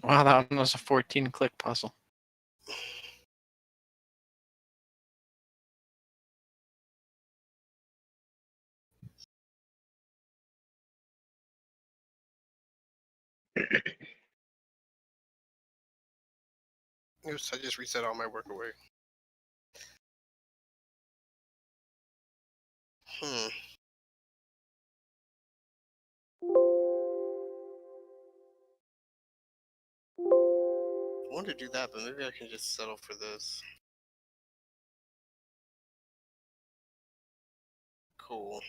Wow, that one was a 14-click puzzle. Oops, I just reset all my work away. Hmm. I want to do that, but maybe I can just settle for this. Cool.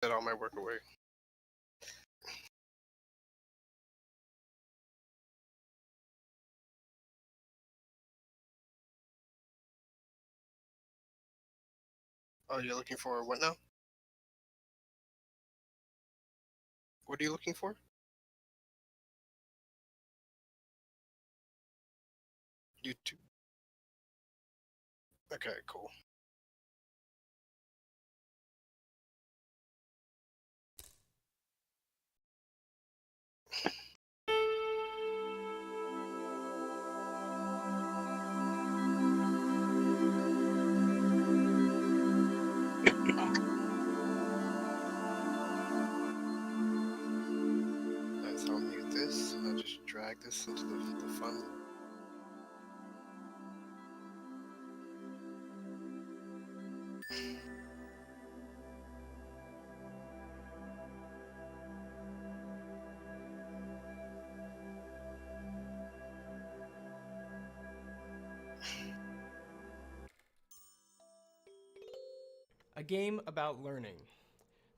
Set all my work away. Oh, you're looking for what now? What are you looking for? YouTube. Okay, cool. Nice, I'll mute this. I'll just drag this into the fun. A game about learning.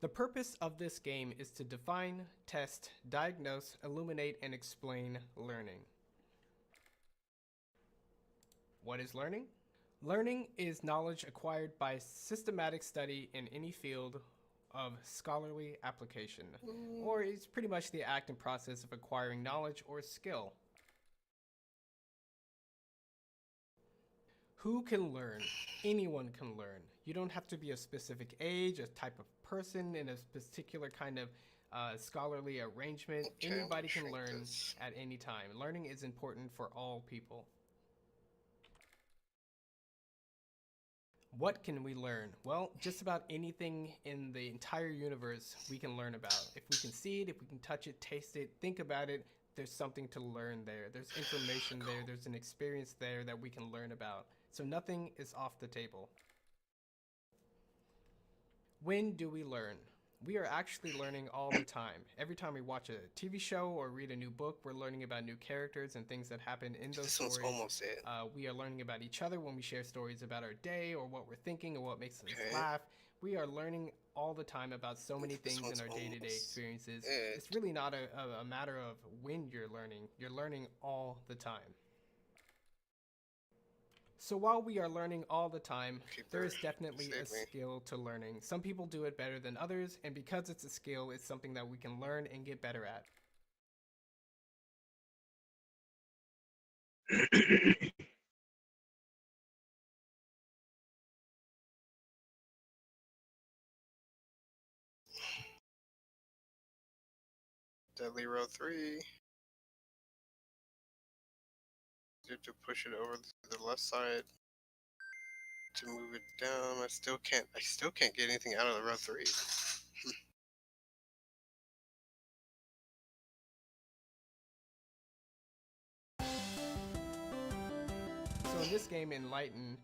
The purpose of this game is to define, test, diagnose, illuminate, and explain learning. What is learning? Learning is knowledge acquired by systematic study in any field of scholarly application, or it's pretty much the act and process of acquiring knowledge or skill. Who can learn? Anyone can learn. You don't have to be a specific age, a type of person, in a particular kind of scholarly arrangement. Okay, Anybody can shrink learn this. at any time. Learning is important for all people. What can we learn? Well, just about anything in the entire universe we can learn about. If we can see it, if we can touch it, taste it, think about it, there's something to learn there. There's information there, there's an experience there that we can learn about. So nothing is off the table. When do we learn? We are actually learning all the time. Every time we watch a TV show or read a new book, we're learning about new characters and things that happen in those This one's stories. almost it. We are learning about each other when we share stories about our day or what we're thinking or what makes us Okay. laugh. We are learning all the time about so many This things in one's our day-to-day almost experiences. it. It's really not a matter of when you're learning. You're learning all the time. So while we are learning all the time, there is definitely a skill to learning. Some people do it better than others, and because it's a skill, it's something that we can learn and get better at. Deadly row 3. To push it over to the left side. To move it down. I still can't get anything out of the row 3. So in this game, Enlighten,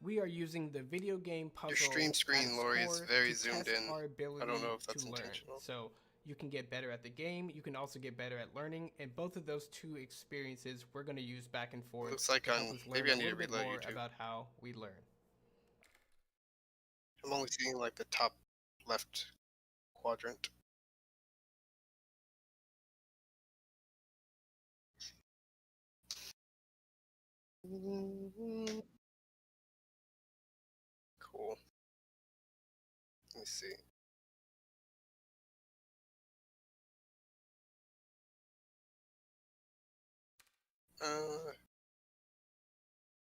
we are using the video game puzzle. Your stream screen, Lori, is very zoomed in. I don't know if that's intentional. So you can get better at the game. You can also get better at learning, and both of those two experiences we're going to use back and forth. Looks like maybe I need to reload more YouTube. about how we learn. I'm only seeing like the top left quadrant. Cool. Let me see.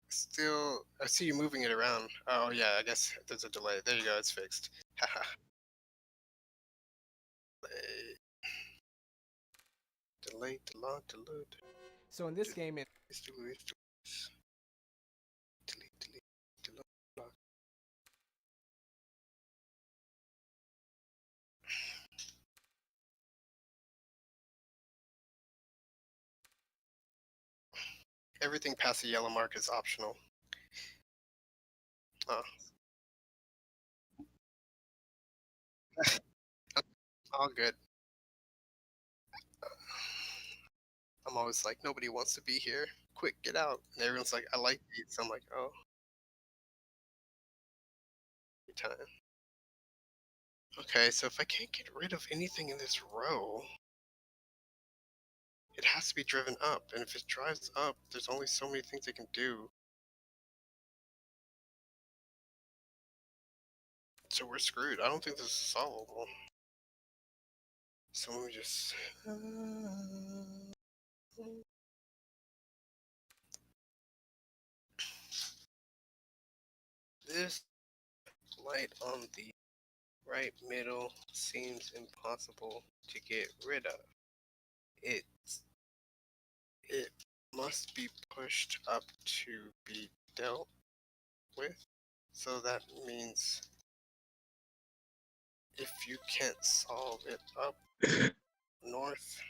Still, I see you moving it around. Oh yeah, I guess there's a delay. There you go, it's fixed. Haha. Delay, delete. So in this game, Delete, delete. Everything past the yellow mark is optional. Oh. All good. I'm always like, nobody wants to be here. Quick, get out. And everyone's like, I like these. So I'm like, oh. Time. Okay, so if I can't get rid of anything in this row, it has to be driven up. And if it drives up, there's only so many things it can do. So we're screwed. I don't think this is solvable. So let me just... This light on the right middle seems impossible to get rid of. It must be pushed up to be dealt with. So that means if you can't solve it up north,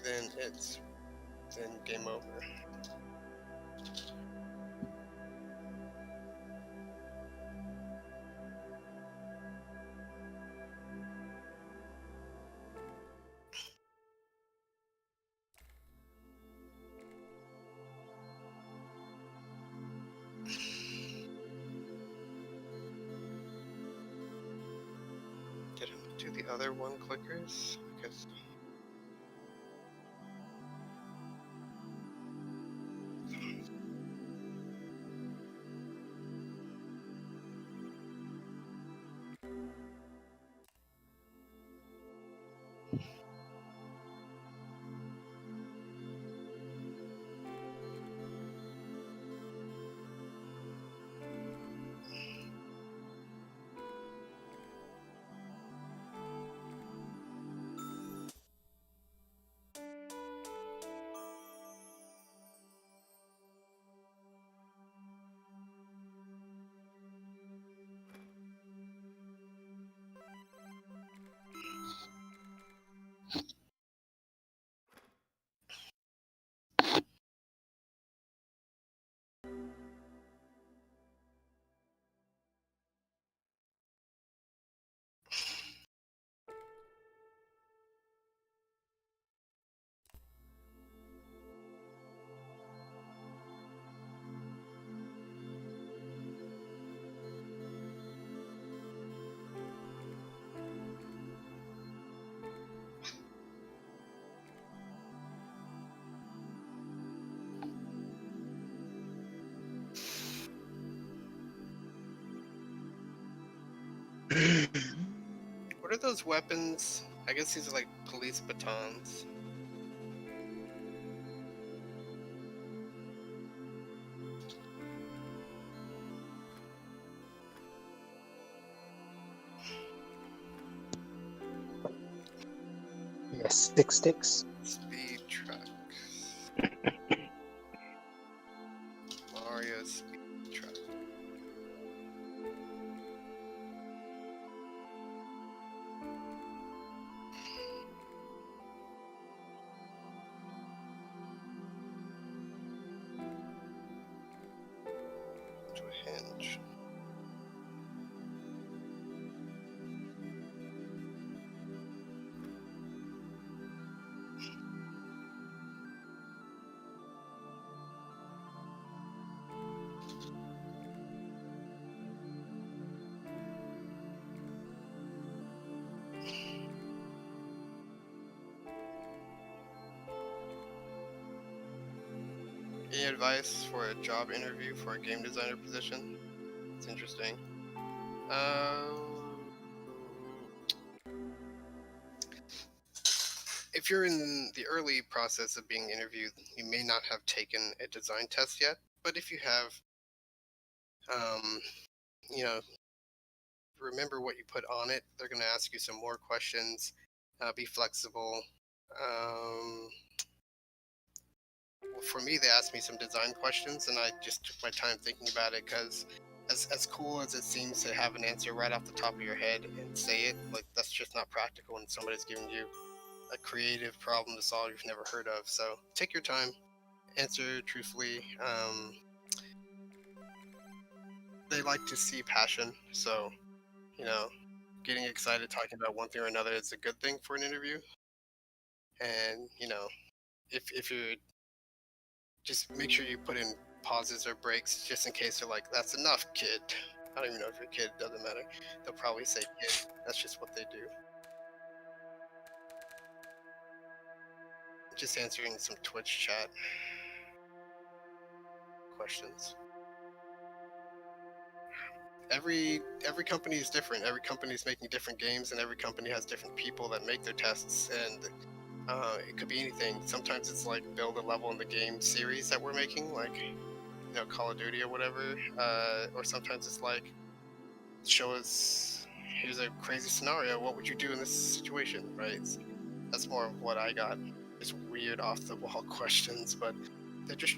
then game over. Did I do the other one clickers? Because what are those weapons? I guess these are like police batons. Yes, sticks. Speed trucks. Mario speed truck. To a hinge. Any advice for a job interview for a game designer position? It's interesting. If you're in the early process of being interviewed, you may not have taken a design test yet, but if you have, you know, remember what you put on it. They're going to ask you some more questions. Be flexible. For me, they asked me some design questions, and I just took my time thinking about it because, as cool as it seems to have an answer right off the top of your head and say it, like that's just not practical when somebody's giving you a creative problem to solve you've never heard of. So take your time, answer truthfully. They like to see passion, so you know, getting excited talking about one thing or another is a good thing for an interview. And if you're just make sure you put in pauses or breaks just in case they're like, "That's enough, kid." I don't even know if you're a kid, doesn't matter. They'll probably say kid. That's just what they do. Just answering some Twitch chat questions. Every company is different. Every company is making different games, and every company has different people that make their tests. And it could be anything. Sometimes it's like build a level in the game series that we're making, like Call of Duty or whatever. Or sometimes it's like show us, here's a crazy scenario. What would you do in this situation, right? That's more of what I got. Just weird off the wall questions, but they're just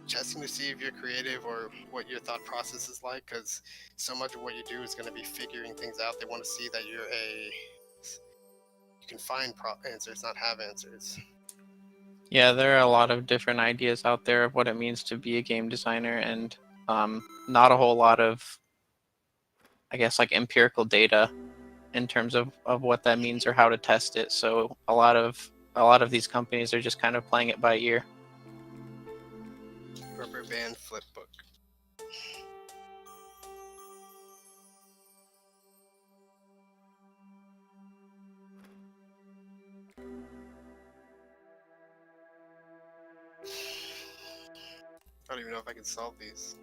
testing to see if you're creative or what your thought process is like, because so much of what you do is going to be figuring things out. They want to see that you can find answers, not have answers. Yeah, there are a lot of different ideas out there of what it means to be a game designer, and not a whole lot of, I guess, like empirical data in terms of what that means or how to test it. So a lot of these companies are just kind of playing it by ear. Rubber band flip book. I don't even know if I can solve these.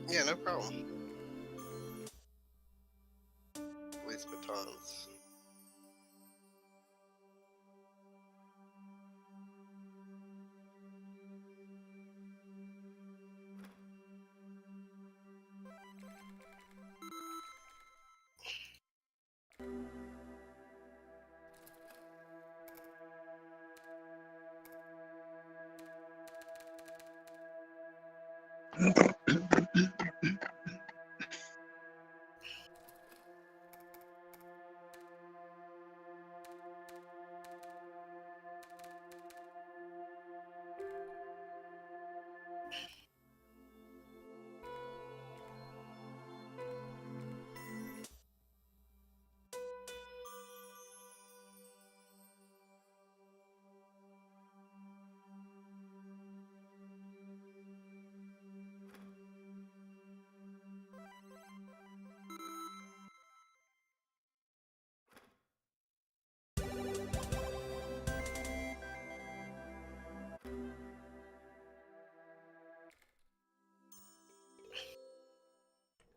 Yeah, no problem. Police batons.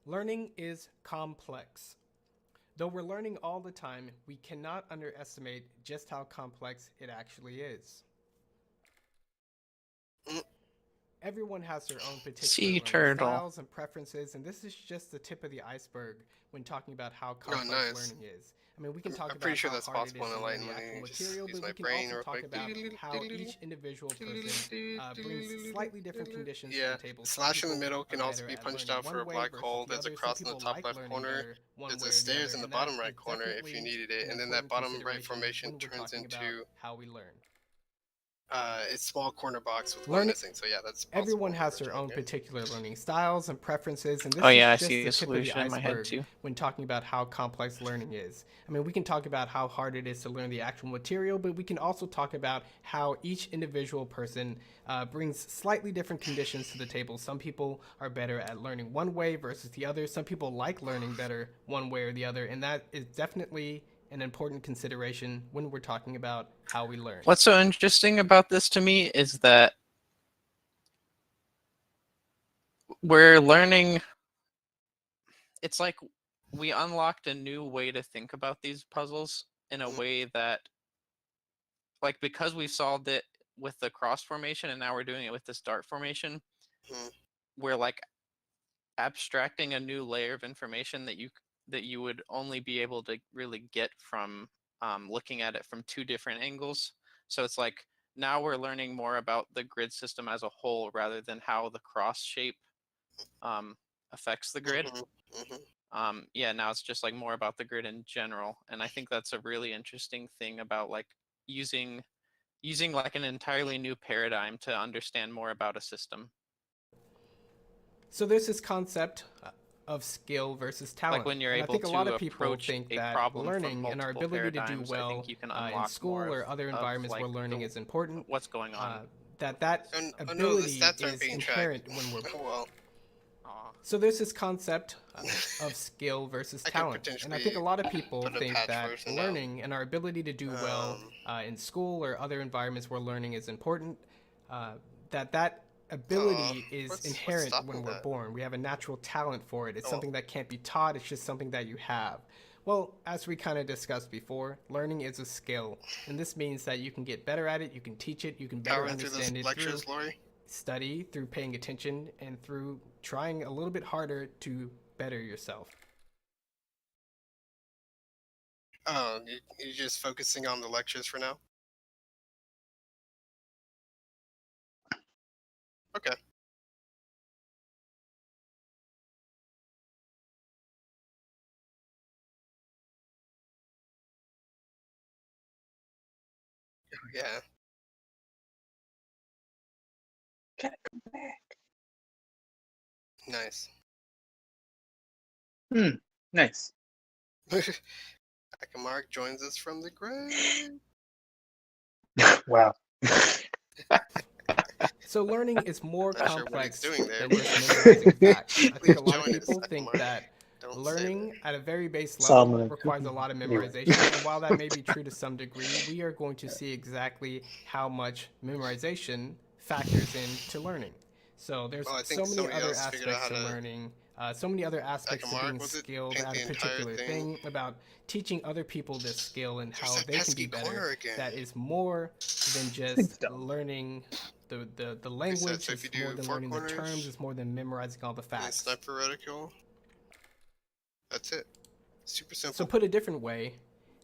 Learning is complex. Though we're learning all the time, we cannot underestimate just how complex it actually is. Everyone has their own particular Sea learning turtle. styles and preferences, and this is just the tip of the iceberg when talking about how complex nice. learning is. I mean, we can talk I'm about pretty sure how that's hard it possible is in to learn Enlighten the when actual you just material, use but my we can brain also real talk quick. about how each individual person brings slightly different conditions to Yeah, the table. Some slash in the people middle are can also better be at punched learning out for one a way black versus hole. the There's a other. Some cross in the people top like left learning corner. better one There's way a or the stairs other, in the and that bottom right is corner if you definitely needed it, an and then that important bottom right consideration formation when we're turns talking about into how we learn. a small corner box with one Learning missing. So yeah, that's possible Everyone in the has their original own game. particular learning styles and preferences, and Oh this is yeah, I just see the a tip of the solution in my head iceberg too. when talking about how complex learning is. I mean, we can talk about how hard it is to learn the actual material, but we can also talk about how each individual person brings slightly different conditions to the table. Some people are better at learning one way versus the other. Some people like learning better one way or the other, and that is definitely an important consideration when we're talking about how we learn. What's so interesting about this to me is that we're learning. It's like we unlocked a new way to think about these puzzles in a way that, like, because we solved it with the cross formation and now we're doing it with this dart formation, Mhm. we're like abstracting a new layer of information that you would only be able to really get from looking at it from two different angles. So it's like now we're learning more about the grid system as a whole rather than how the cross shape um, affects the grid. Hmm. Hmm. Yeah, now it's just like more about the grid in general, and I think that's a really interesting thing about like using like an entirely new paradigm to understand more about a system. So there's this concept of skill versus Like talent. when you're And I able think a lot to of people approach think a that problem from learning and our multiple ability to do paradigms, I well think you can in unlock more school or other of environments where like learning the is important, what's going on. uh, that And oh no, the ability stats aren't is being tracked. inherent when we're. Oh well. Aw. So there's this concept of skill versus I could talent. And I think a potentially lot of people put a think patch that version out. learning and our ability to do well Um, in school or other environments where learning is important, uh, that oh, ability is what's inherent when stopping we're that? born. We have a natural talent for it. It's Oh well. something that can't be taught, it's just something that you have. Well, as we kind of discussed before, learning is a skill. And this means that you can get better at it, you can teach it, you can better Powering through those understand it through lectures, Lori. study, through paying attention, and through trying a little bit harder to better yourself. Oh, you're just focusing on the lectures for now. Okay. Yeah. Gotta come back. Nice. Nice. Akamark joins us from the grave. Wow. So learning is more Not sure what he's complex doing there, than but just memorizing facts. I think please a lot of join us, people think Akamark. that Don't say learning that. at a very base level Salmon. requires a lot of Anyway. memorization. And while that may be true to some degree, we are going to see exactly how much memorization factors into learning. So there's Well, I so think many somebody other else figured out aspects how to to. learning, so many other aspects to Akamark, being was it? skilled Paint at the a entire particular thing, about teaching other people this skill and There's how that they can be pesky corner better. again. That is more than It's just dumb. learning the Like I said, language. so if you It's more do than four learning the terms. corners It's more than memorizing all the and then facts. sniper reticle, that's it. Super So simple. put a different way,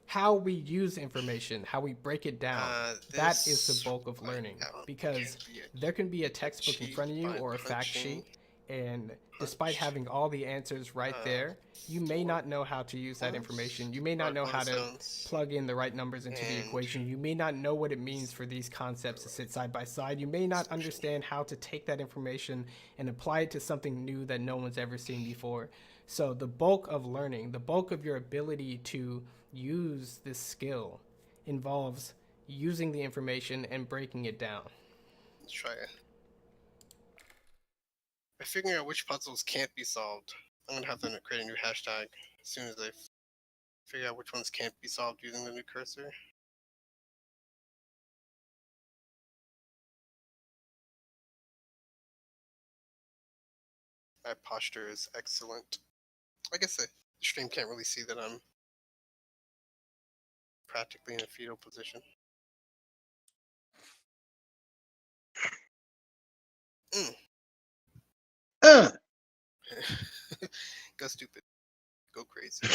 how we use information, how we break it down, that is the This bulk of right learning. now Because can be there can be a textbook in front of you achieved by or a fact punching sheet, and despite having all the answers right there, you may 4 not know how to use that plus information. You may not know how rock to zones plug in the right numbers into the and equation. You may not know what it means for these concepts to sit side by side. You may not understand how to take that information and apply it to something new that no one's ever seen before. So the bulk of learning, the bulk of your ability to use this skill involves using the information and breaking it down. let's try it. By figuring out which puzzles can't be solved, I'm gonna have to create a new hashtag as soon as I figure out which ones can't be solved using the new cursor. My posture is excellent. I guess the stream can't really see that I'm practically in a fetal position. Uh, Go stupid. Go crazy.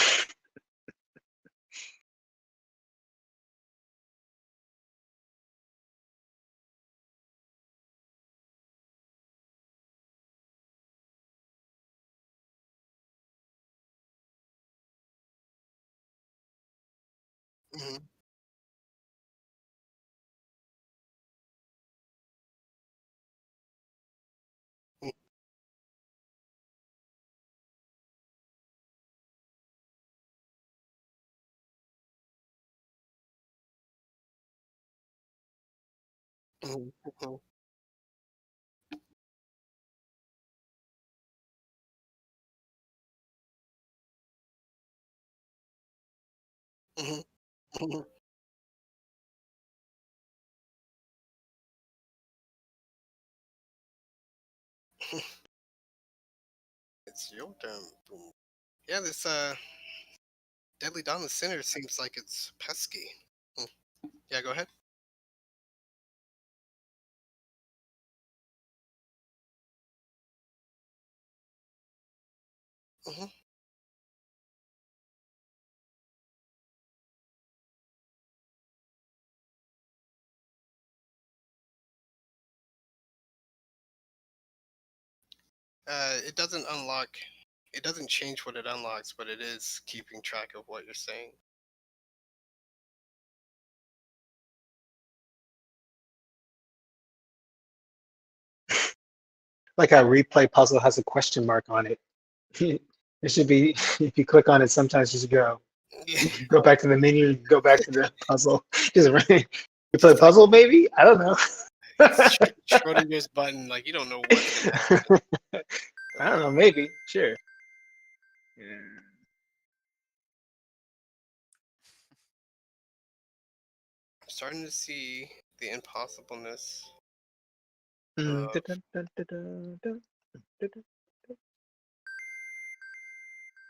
Hmm. Hmm. Hmm. Hmm. Hmm. It's your turn. Boom. Yeah, this Deadly Dawn the Sinner seems like it's pesky. Hmm. Yeah, go ahead. Mhm. It doesn't unlock. It doesn't change what it unlocks, but it is keeping track of what you're saying. Like a replay puzzle has a question mark on it. It should be, if you click on it, sometimes just go. Yeah, You can go back to the menu, go back to the puzzle. Just you play just like puzzle, maybe? I don't know. it's Schrodinger's button. Like you don't know what's gonna happen. I don't know, maybe. Sure. Yeah. I'm starting to see the impossibleness Mm, of. dun, dun, dun, dun, dun, dun, dun.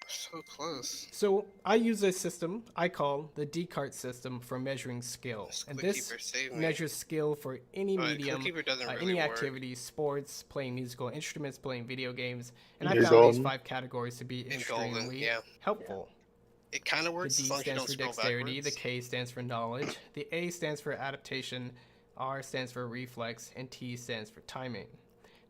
So close. So I use a system I call the Descartes system for measuring skill, This and this clickkeeper saved me. measures skill for any Alright, medium, clickkeeper doesn't really any work. activity, sports, playing musical instruments, playing video games, and I You're found these golden. 5 categories to be And golden, extremely yeah. helpful. It kind of The works as D long as you stands don't for scroll dexterity, the backwards. K stands for knowledge, the A stands for adaptation, R stands for reflex, and T stands for timing.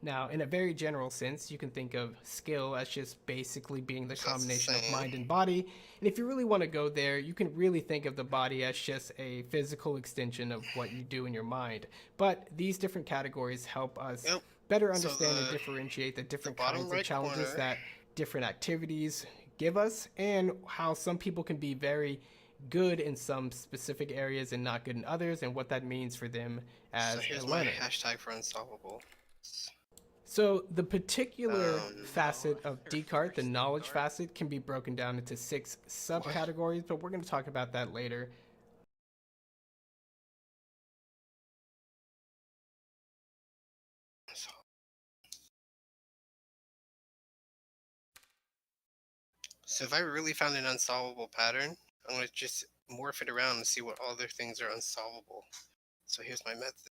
Now, in a very general sense, you can think of skill as just basically being the So that's the combination of same. mind and body. And if you really want to go there, you can really think of the body as just a physical extension of what you do in your mind. But these different categories help us Yep. better So understand and differentiate the different bottom kinds of right challenges corner. that different activities give us, and how some people can be very good in some specific areas and not good in others, and what that means for them So as a here's my learner. hashtag for unsolvable. So the particular Um, facet of Descartes, the knowledge facet, can be broken down into 6 subcategories, but we're going to talk about that later. So if I really found an unsolvable pattern, I'm gonna just morph it around and see what other things are unsolvable. So here's my method.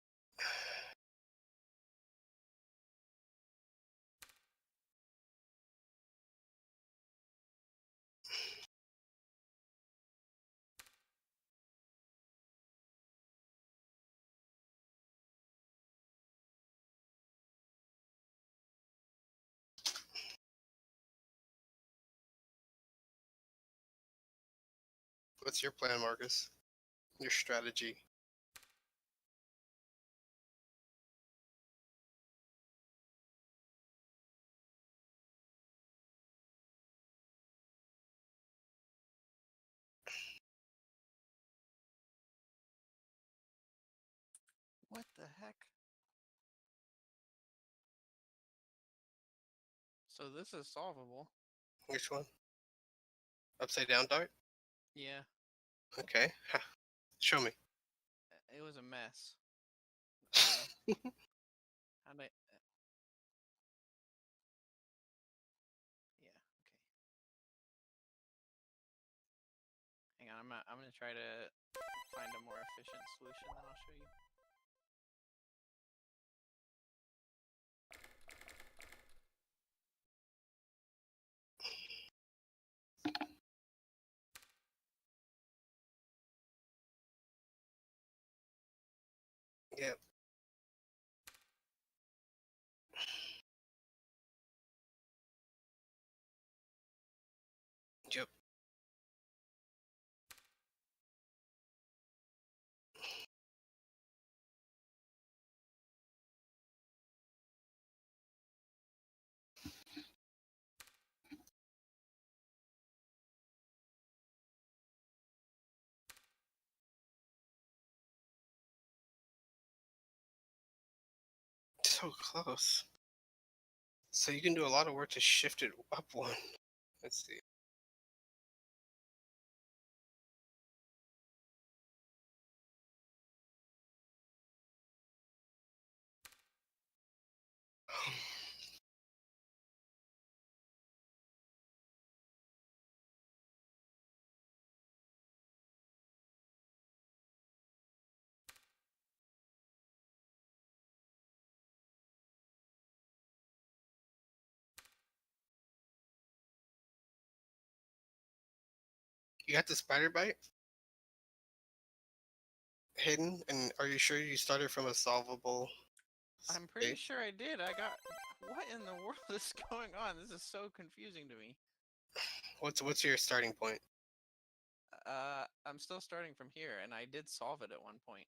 What's your plan, Marcus? Your strategy? What the heck? So this is solvable. Which one? Upside down dart? Yeah, Okay. Ha. Show me. it was a mess. How do I? Yeah. Okay. Hang on. I'm gonna try to find a more efficient solution. Then I'll show you. Yep. Yep. So close. So you can do a lot of work to shift it up one. Let's see. You got the spider bite hidden, and are you sure you started from a solvable I'm pretty state? sure I did. I got. What in the world is going on? This is so confusing to me. What's your starting point? I'm still starting from here, and I did solve it at one point,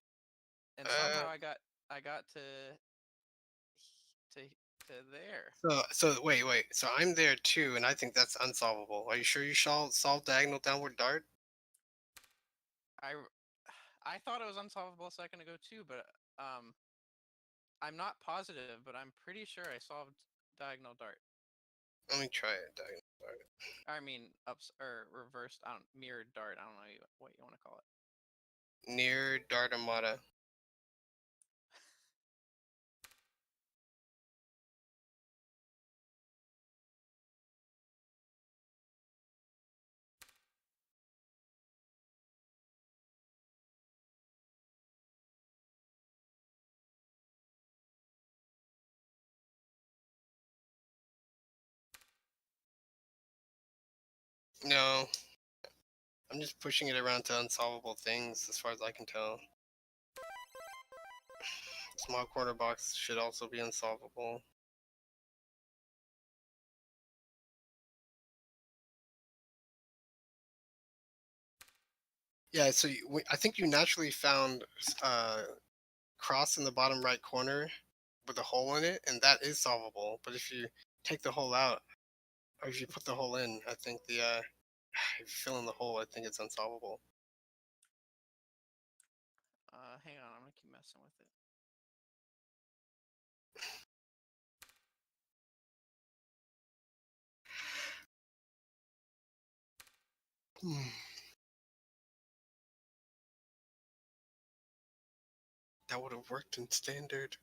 and Uh, somehow I got to to there. so wait. So I'm there too, and I think that's unsolvable. Are you sure you solve diagonal downward dart? I I thought it was unsolvable a second ago too, but I'm not positive, but I'm pretty sure I solved diagonal dart. Let me try it. Diagonal dart. I mean, ups or reversed. I don't mirrored dart. I don't know what you want to call it. Near Dartamata. No, I'm just pushing it around to unsolvable things, as far as I can tell. Small corner box should also be unsolvable. Yeah, so I think you naturally found cross in the bottom right corner with a hole in it, and that is solvable. But if you take the hole out, or if you put the hole in, I think the if you fill in the hole, I think it's unsolvable. Hang on, I'm gonna keep messing with it. That would have worked in standard.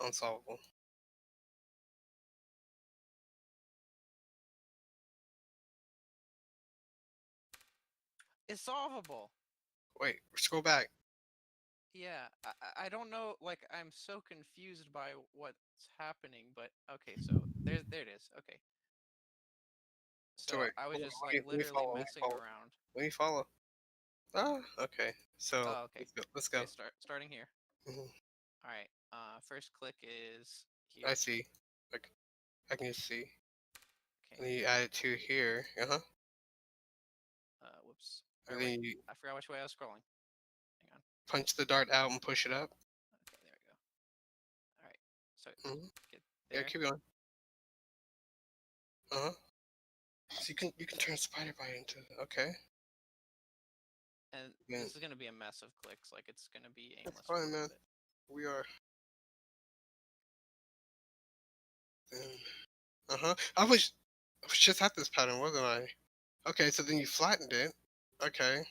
Unsolvable. It's solvable. Wait, scroll back. Yeah, I don't know. Like, I'm so confused by what's happening. But okay, so there it is. Okay, So so wait, I was hold on, just like let me literally follow. Let me messing follow. around. Let me follow. Ah, okay. So Oh, okay. let's go. Let's go. Okay, starting here. Mhm. All right. First click is I here. see. Like I can just see. Okay. And then you add it to here. Whoops. Or And wait, then you I forgot which way I was scrolling. Hang on. punch the dart out and push it up. Okay, there we go. All right. So Hmm. get Yeah, there, keep going. So you can turn spider bite into okay. and Yeah, this is gonna be a mess of clicks. Like it's gonna be that's aimless for a fine, little man. bit. We are. Then, I was just at this pattern, wasn't I? Okay, so then you flattened it. Okay,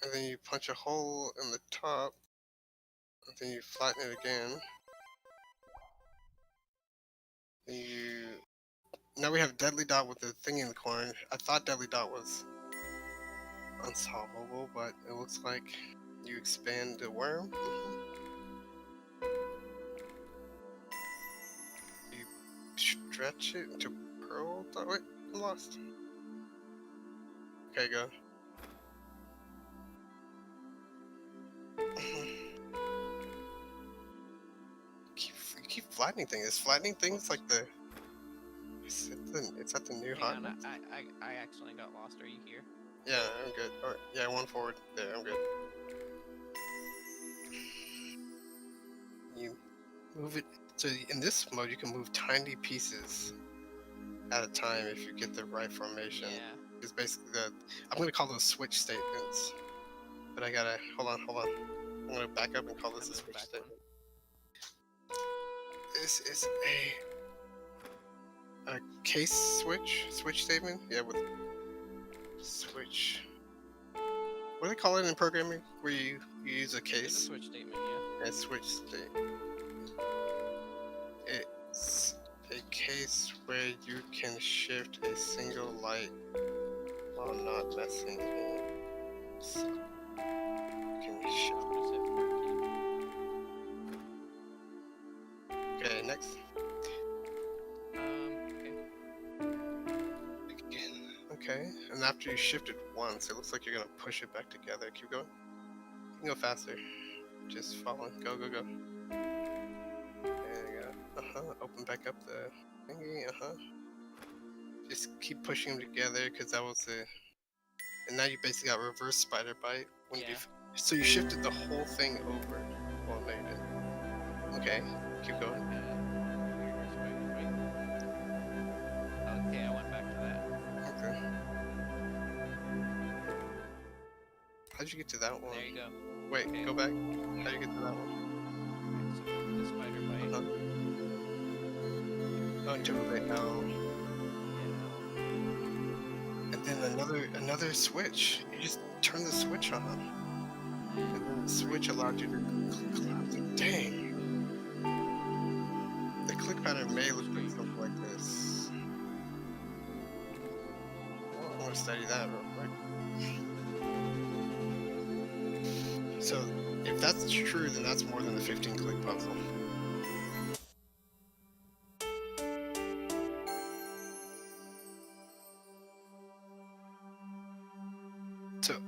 and then you punch a hole in the top. And then you flatten it again. Then you. Now we have deadly dot with the thing in the corner. I thought deadly dot was unsolvable, but it looks like you expand the worm. You stretch it into pearl dot. Wait, I'm lost. Okay, go. Keep flattening things. Is flattening things like the? Is that the new Hang on, hotness? I accidentally got lost. Are you here? Yeah, I'm good. All right, yeah, one forward. There, I'm good. You move it. So in this mode, you can move tiny pieces at a time if you get the right formation. Yeah. It's basically I'm gonna call those switch statements. But I gotta hold on. I'm gonna back up and call this a switch statement. This is a case switch statement. Yeah, with switch. What do they call it in programming? Where you use a It's a case? switch statement. Yeah. A switch state. It's a case where you can shift a single light while not messing in. So you can shift. Okay, next. Okay. Again. Okay, and after you shift it once, it looks like you're gonna push it back together. Keep going. You can go faster. Just follow. Go. There you go. Open back up the thingy. Just keep pushing them together because that was the. And now you basically got reverse spider bite. When Yeah. so you shifted the whole thing over. Well, no, you didn't. Okay, keep going. Okay, I went back to that. Okay. How'd you get to that one? There you go. Wait, Okay. go back. How'd you get to that one? So the spider bite. Oh, until the L. And then another switch. You just turn the switch on. And then the switch allowed you to click. Dang. The click pattern may look like something like this. Well, I'm gonna study that real quick. So if that's true, then that's more than the 15 click puzzle.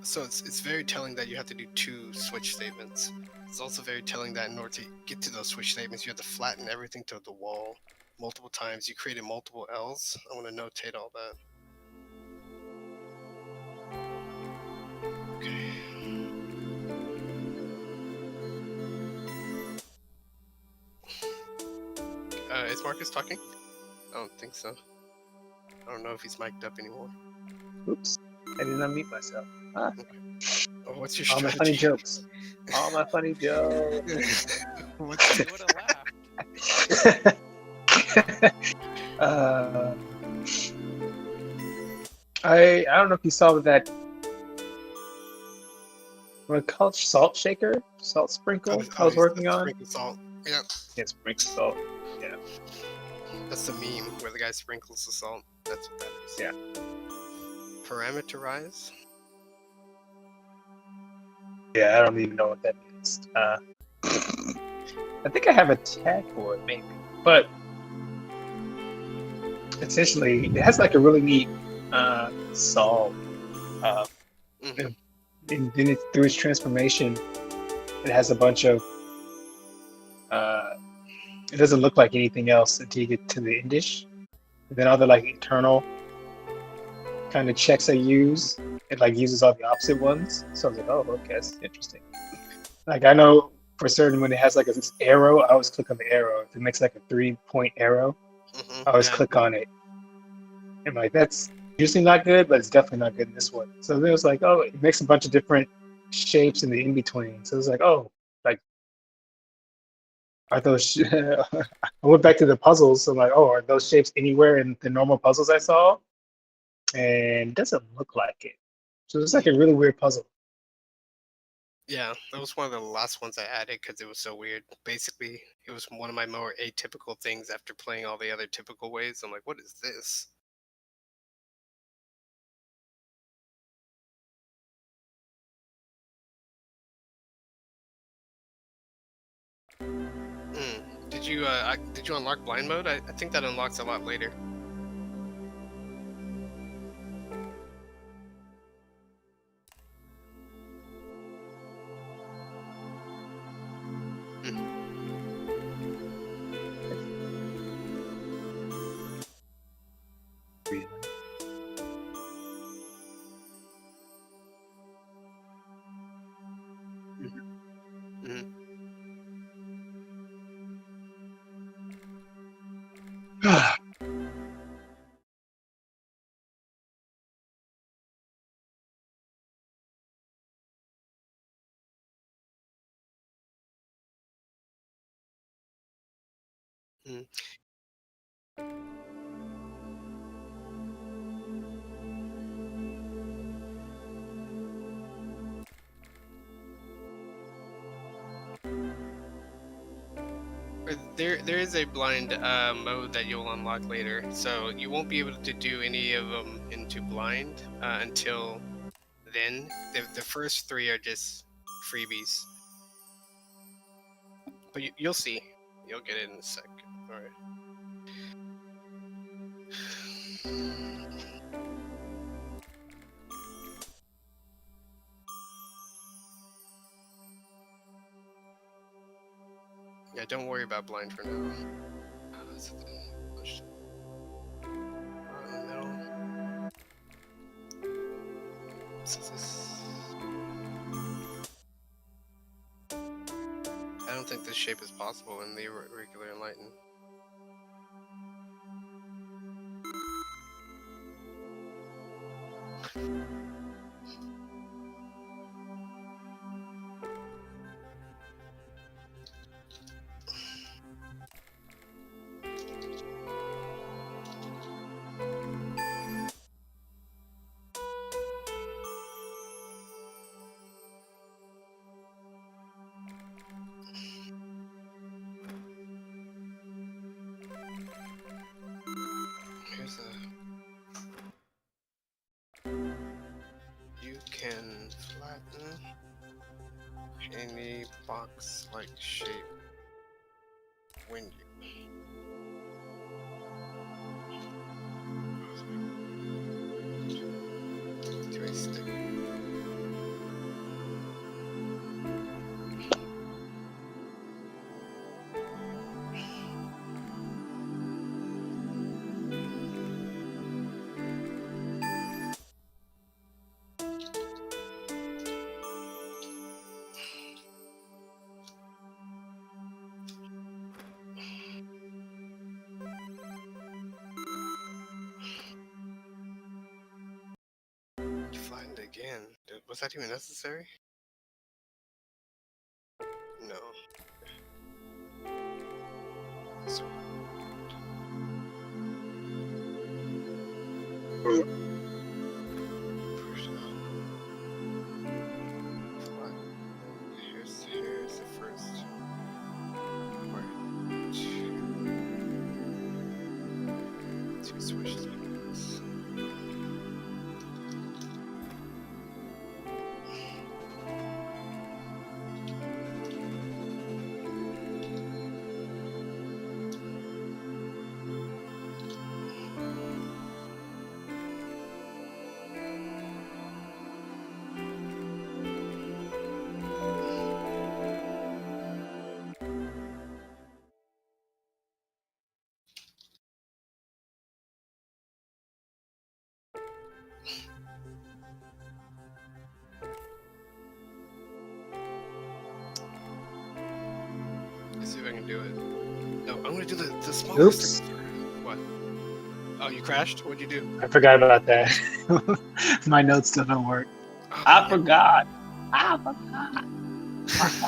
So it's very telling that you have to do 2 switch statements. It's also very telling that in order to get to those switch statements, you have to flatten everything to the wall multiple times. You created multiple L's. I want to notate all that. Okay. Is Marcus talking? I don't think so. I don't know if he's mic'd up anymore. Oops, I did not mute myself. Ah, Oh, what's your all my strategy? funny jokes. All my funny jokes. What's You would have laughed. I don't know if you saw that. What I call it, salt shaker, salt sprinkle. I was working on. Sprinkle salt. Yeah, Yeah, sprinkle salt. Yeah. that's the meme where the guy sprinkles the salt. That's what that is. Yeah. Parameterize. Yeah, I don't even know what that means. I think I have a tag for it, maybe. But essentially, it has like a really neat solve. Mhm. And then through its transformation, it has a bunch of. It doesn't look like anything else until you get to the end dish. And then other like internal kind of checks I use, it like uses all the opposite ones. So I was like, oh, okay, that's interesting. Like I know for certain when it has like this arrow, I always click on the arrow. If it makes like a 3-point arrow, Mhm. I always Yeah. click on it. And like that's usually not good, but it's definitely not good in this one. So then it was like, oh, it makes a bunch of different shapes in the in between. So it was like, oh, like are those? I went back to the puzzles. So I'm like, oh, are those shapes anywhere in the normal puzzles I saw? And it doesn't look like it. So it's like a really weird puzzle. Yeah, that was one of the last ones I added because it was so weird. Basically, it was one of my more atypical things after playing all the other typical ways. I'm like, what is this? Did you unlock blind mode? I think that unlocks a lot later. Mhm. But there is a blind mode that you'll unlock later, so you won't be able to do any of them into blind until then. The first three are just freebies, but you'll see. You'll get it in a sec. All right. Yeah, don't worry about blind for now. So then push in the middle. So I don't think this shape is possible in the regular Enlighten. Here's a... You can flatten any box-like shape when you... To a stick. You flattened it again. Was that even necessary? No. Sorry. Push it out. Flatten. Here's the first part. Two switches like this. Let's see if I can do it. No, I'm gonna do the smaller Oops. stick. What? Oh, you crashed? What'd you do? I forgot about that. My notes still don't work. Oh, I man, forgot. I forgot.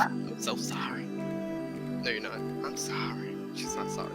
I'm so sorry. No, you're not. I'm sorry. She's not sorry.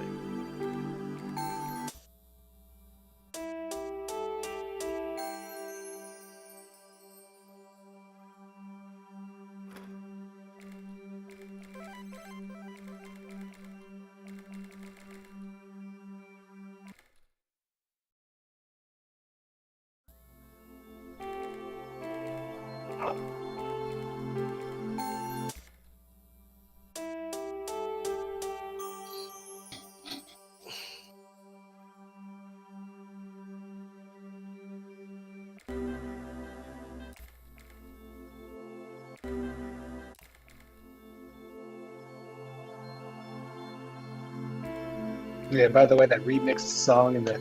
Yeah, by the way, that remix song in the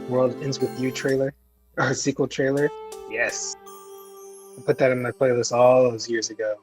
World Ends With You trailer, or sequel trailer, yes. I put that in my playlist all those years ago.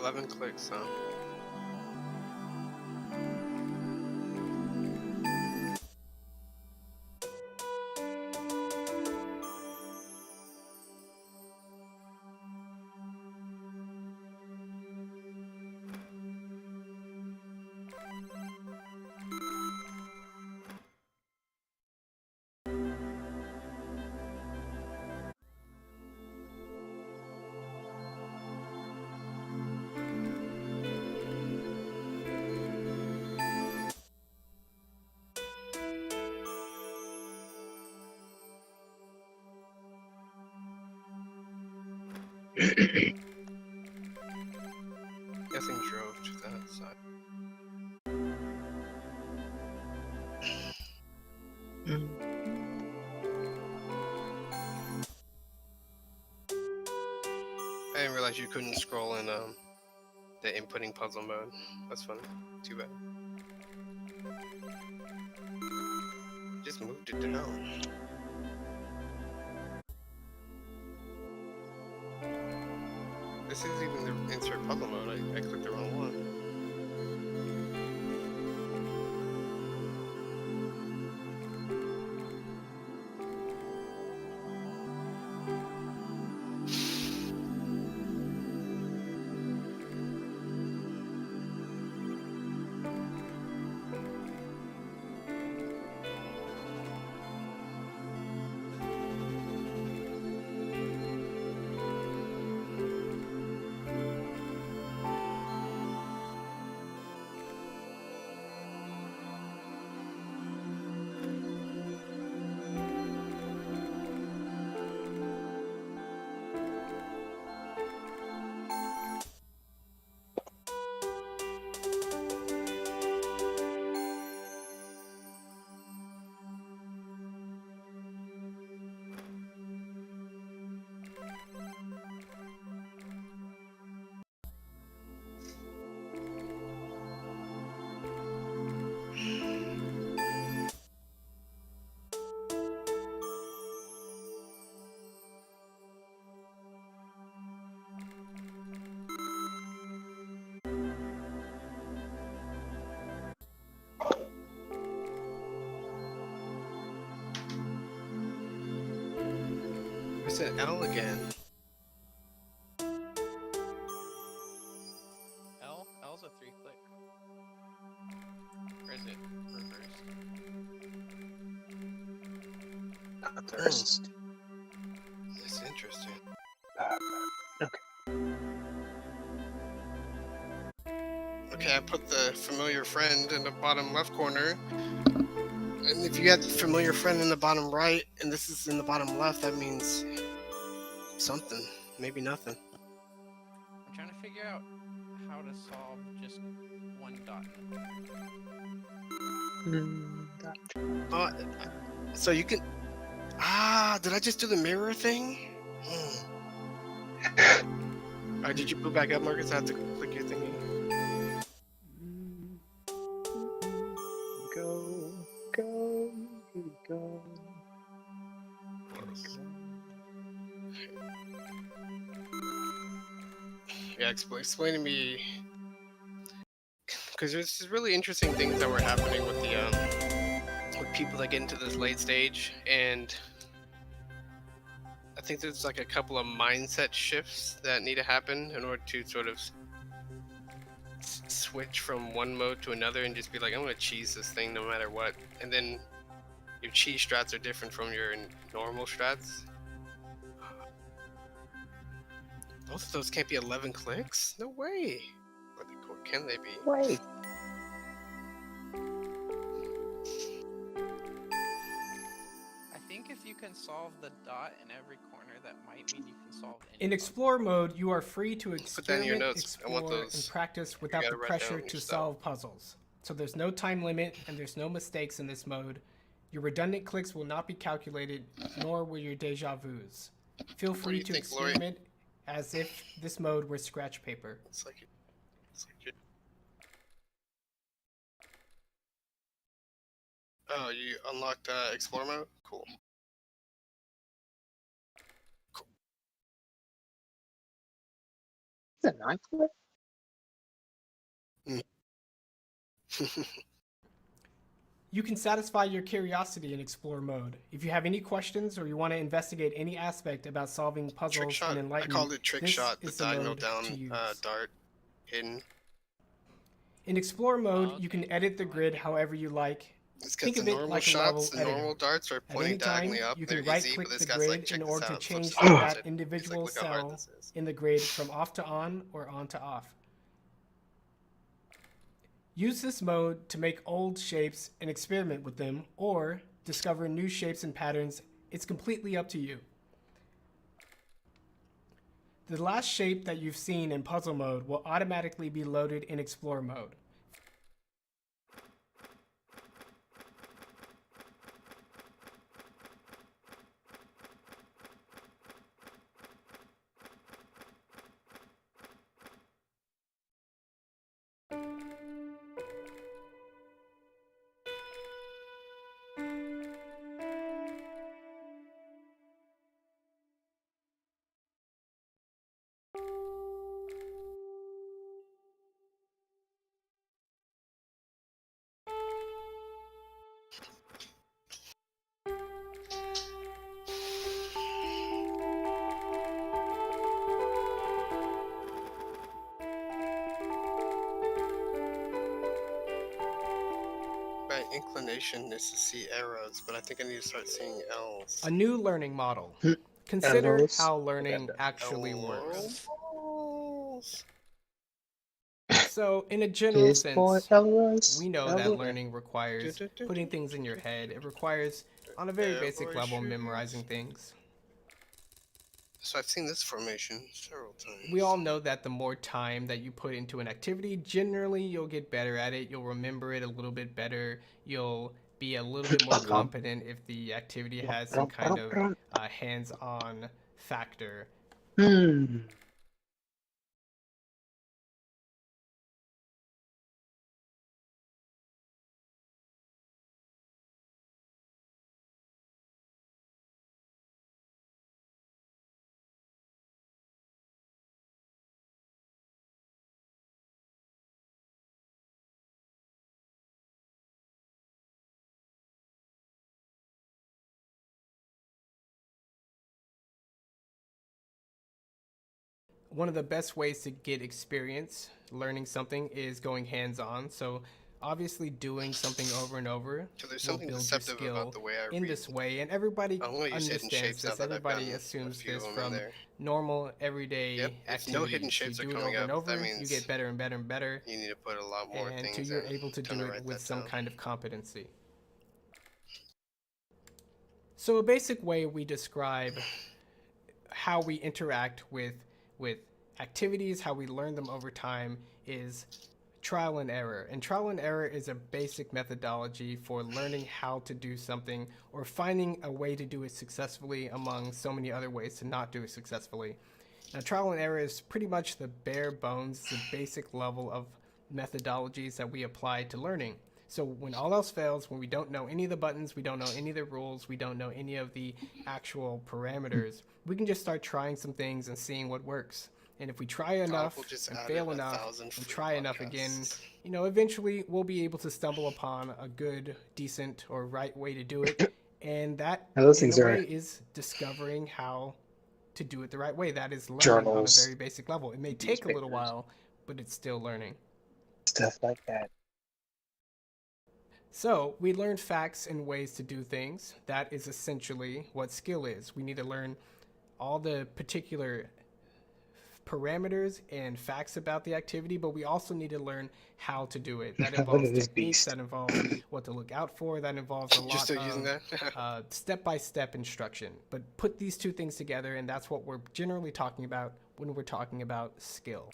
11 clicks, huh? Guessing drove to that side. I didn't realize you couldn't scroll in the inputting puzzle mode. That's funny. Too bad. Just moved it down. This is even the insert puzzle mode. I clicked the wrong one. Where's that L again? L's a 3-click. Or is it reversed? Not first. That's interesting. Okay, I put the familiar friend in the bottom left corner. And if you got the familiar friend in the bottom right, and this is in the bottom left, that means something. Maybe nothing. I'm trying to figure out how to solve just one dot. Oh, so you can... Ah, did I just do the mirror thing? Alright, did you boot back up, Marcus? I have to click your thingy. Go, go, go. Yeah, explain to me, because there's really interesting things that were happening with the with people that get into this late stage, and I think there's like a couple of mindset shifts that need to happen in order to sort of switch from one mode to another and just be like, I'm gonna cheese this thing no matter what, and then your cheese strats are different from your normal strats. Both of those can't be 11 clicks? No way. Or can they be? Wait. I think if you can solve the dot in every corner, that might mean you can solve any In puzzle. Explore mode, you are free to Put that in your experiment, notes. I want explore, those. and practice without gotta the write pressure down your to stuff. solve puzzles. So there's no time limit and there's no mistakes in this mode. Your redundant clicks will not be calculated, nor will your deja vus. Feel do free you to think, Lori? experiment as if this mode were scratch paper. It's like you're... Oh, you unlocked Explore mode? Cool. Is that 9 click? You can satisfy your curiosity in Explore mode. If you have any questions or you want to investigate any aspect about solving Trick puzzles shot. in I Enlighten, called it trick this shot. The is the diagonal mode down to use. dart hidden. In Explore mode, you okay. can edit the grid however you like. It's Think because of the it normal like a shots, level the editor. normal darts are At pointing any time, diagonally up. you They're can right easy, but click this the guy's like, grid check in this order to out. Flips change it around, that He's individual like, look how hard cell this is. in the grid from off to on or on to off. Use this mode to make old shapes and experiment with them, or discover new shapes and patterns. It's completely up to you. The last shape that you've seen in puzzle mode will automatically be loaded in Explore mode. My inclination is to see arrows, but I think I need to start seeing L's. A new learning model. Consider Arrows. how learning actually works. L's. So, in a general Kiss boy sense, Elroy's. we know that learning requires putting things in your head. It requires, on a very basic level, memorizing things. So I've seen this formation several times. We all know that the more time that you put into an activity, generally you'll get better at it. You'll remember it a little bit better. You'll be a little bit more competent if the activity has some kind of hands-on factor. One of the best ways to get experience learning something is going hands-on. So obviously doing something over and over So there's will something build your deceptive skill about the way I in read. this way, and everybody I'm gonna use hidden understands shapes now this. that I've Everybody gotten a assumes few of this them in from there. normal everyday Yep, if activities. no hidden shapes You are do it coming over and up, that over, you means get better and better and better, you need to put a lot more and things until you're in. able to Trying do it write with that some down. kind of competency. So a basic way we describe how we interact with activities, how we learn them over time, is trial and error. And trial and error is a basic methodology for learning how to do something or finding a way to do it successfully among so many other ways to not do it successfully. Now, trial and error is pretty much the bare bones, the basic level of methodologies that we apply to learning. So when all else fails, when we don't know any of the buttons, we don't know any of the rules, we don't know any of the actual parameters, we can just start trying some things and seeing what works. And if we try enough and fail enough and try enough again, eventually we'll be able to stumble upon a good, decent, or right way to do it. And that, in a way, is discovering how to do it the right way. That is learning on a very basic level. It may take a little while, but it's still learning. Stuff like that. So we learn facts and ways to do things. That is essentially what skill is. We need to learn all the particular parameters and facts about the activity, but we also need to learn how to do it. That involves techniques, that involves what to look out for, that involves a lot of step-by-step instruction. But put these two things together, and that's what we're generally talking about when we're talking about skill.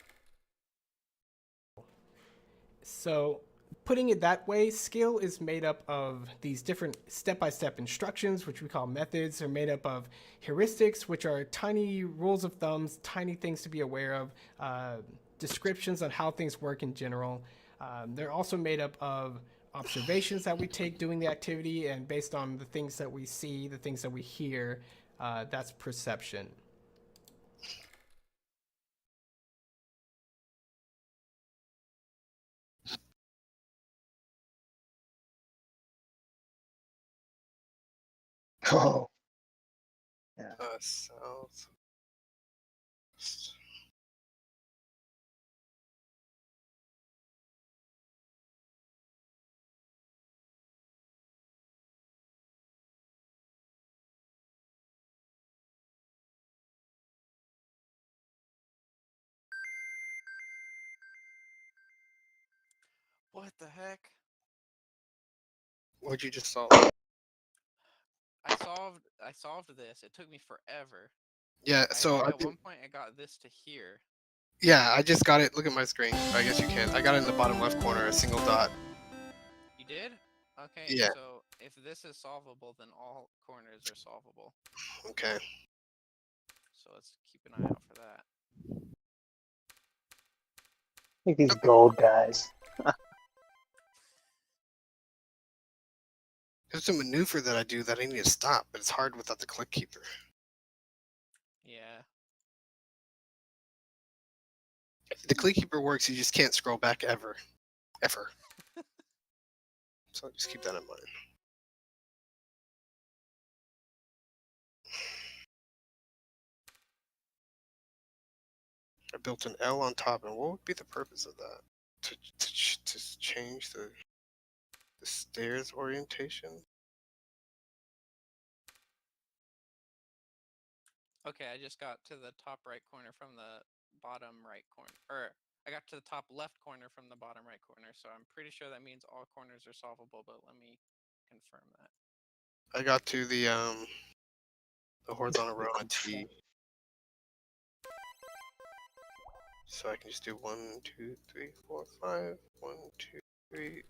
So putting it that way, skill is made up of these different step-by-step instructions, which we call methods. They're made up of heuristics, which are tiny rules of thumbs, tiny things to be aware of, descriptions on how things work in general. They're also made up of observations that we take doing the activity, and based on the things that we see, the things that we hear, that's perception. Oh, South. What the heck? What'd you just solve? I solved this. It took me forever. Yeah, I so think I at think, one point I got this to here. yeah, I just got it. Look at my screen. I guess you can. I got it in the bottom left corner, a single dot. You did? Okay, Yeah. so if this is solvable, then all corners are solvable. Okay. So let's keep an eye out for that. like these gold guys. There's a maneuver that I do that I need to stop, but it's hard without the click keeper. Yeah. The click keeper works, you just can't scroll back ever. Ever. So just keep that in mind. I built an L on top, and what would be the purpose of that? To change the stairs orientation? Okay, I just got to the top right corner from the bottom right corner. Or I got to the top left corner from the bottom right corner, so I'm pretty sure that means all corners are solvable, but let me confirm that. I got to the horizontal row on T. So I can just do 1, 2, 3, 4, 5. 1, 2, 3.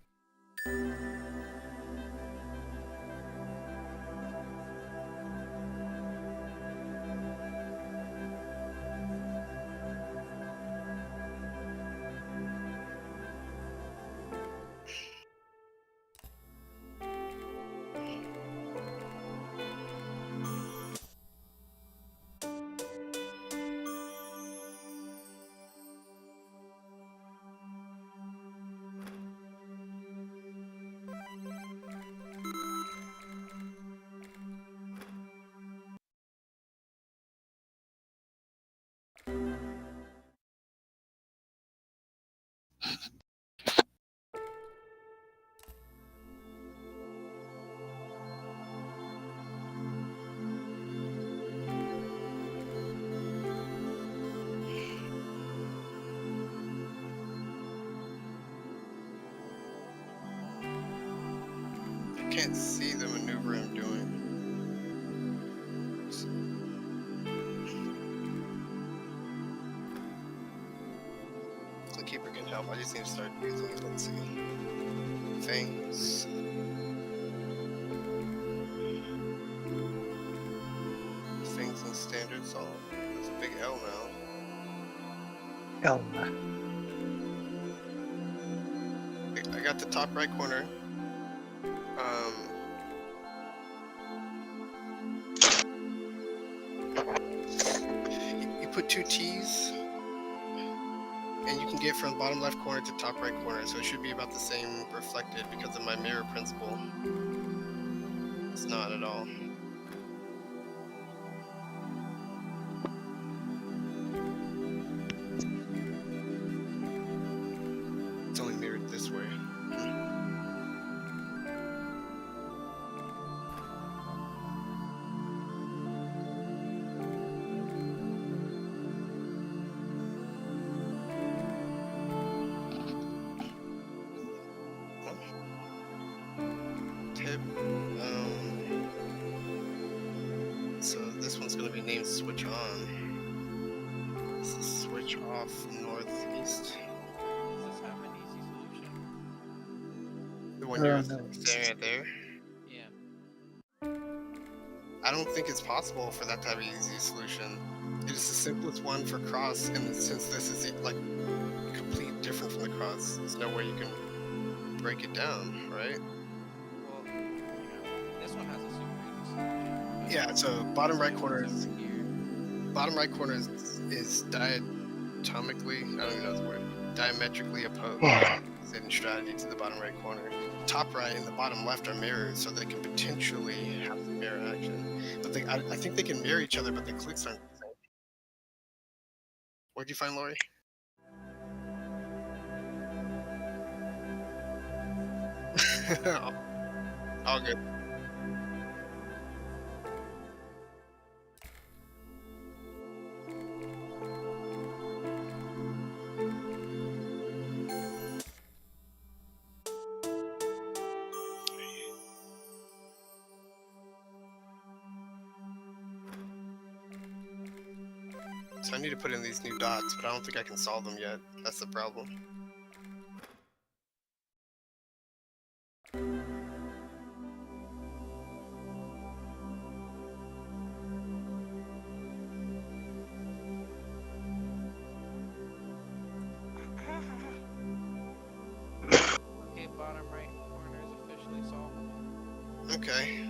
I can't see the maneuver I'm doing. Clickkeeper can help. I just need to start using it. Let's see. Things. Things and standard solve. There's a big L now. Elma. I got the top right corner. You put 2 T's, and you can get from bottom left corner to top right corner, so it should be about the same reflected because of my mirror principle. It's not at all. It's only mirrored this way. Tip. So this one's going to be named switch on. This is switch off northeast. Does this have an easy solution? The one you're No. staring at there. Yeah. I don't think it's possible for that to have an easy solution. It is the simplest one for cross, and since this is like complete different from the cross, there's no way you can break it down, right? Well, this one has a super easy solution. but Yeah. So bottom right this corner one's is over here. bottom right corner is diatomically. I don't even know the word. Diametrically opposed. Is it strategy to the bottom right corner. Top right and the bottom left are mirrors, so they can potentially have the mirror action. But I think they can mirror each other, but the clicks aren't the same. Where'd you find Lori? All good. So I need to put in these new dots, but I don't think I can solve them yet. That's the problem. Okay, bottom right corner is officially solved. Okay.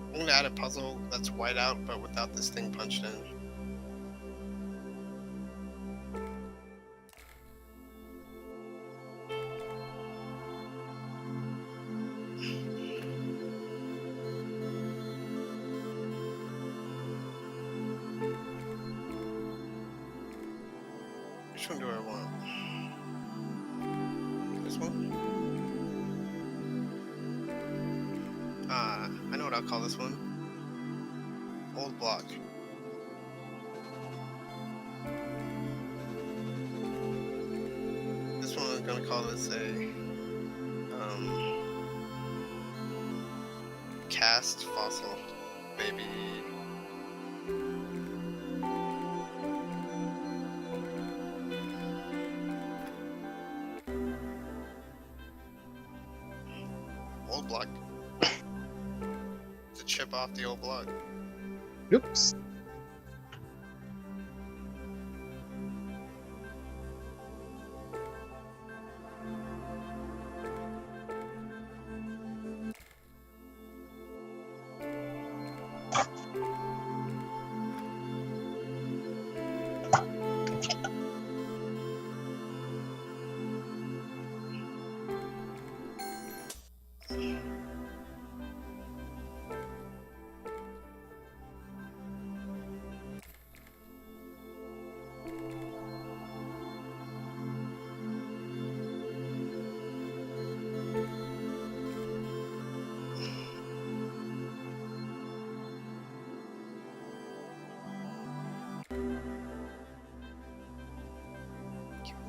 I'm gonna add a puzzle that's white out, but without this thing punched in. Which one do I want? This one? I know what I'll call this one. Old block. This one I'm gonna call this a cast fossil, maybe. Old block. To chip off the old block. Oops.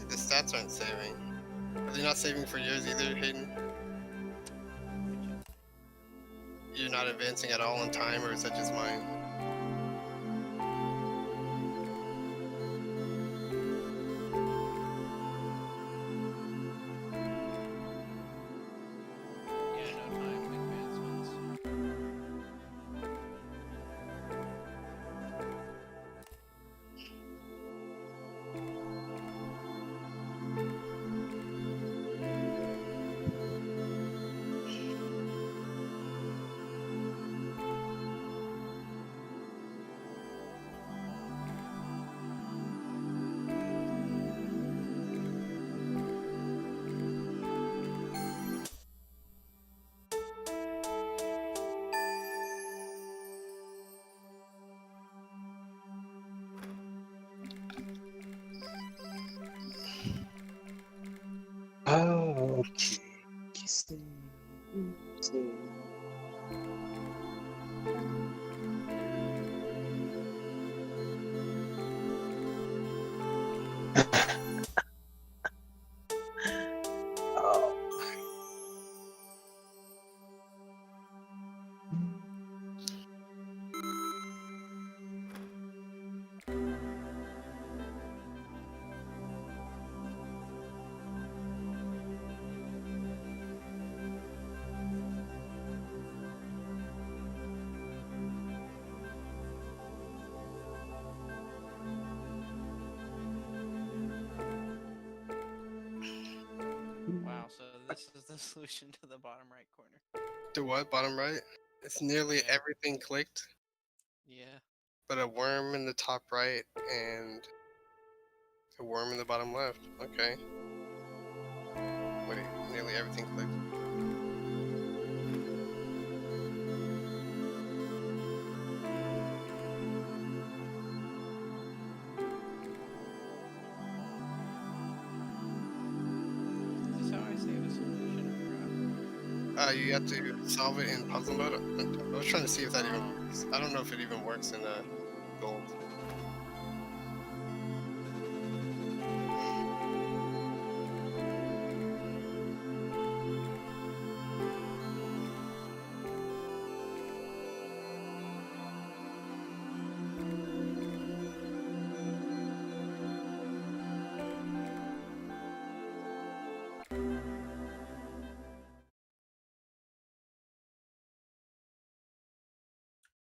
The stats aren't saving. Are they not saving for yours either, Hayden? You're not advancing at all in time, or is that just mine? Yeah, no time advancements. Oh, okay. Oh. Wow, so this is the solution to the bottom right corner. To what? Bottom right? It's nearly Yeah. everything clicked, Yeah. but a worm in the top right and a worm in the bottom left. Okay. Wait, nearly everything clicked. Is this how I save a solution? I forgot. You have to solve it in puzzle mode. I was trying to see if that even Oh. works. I don't know if it even works in gold.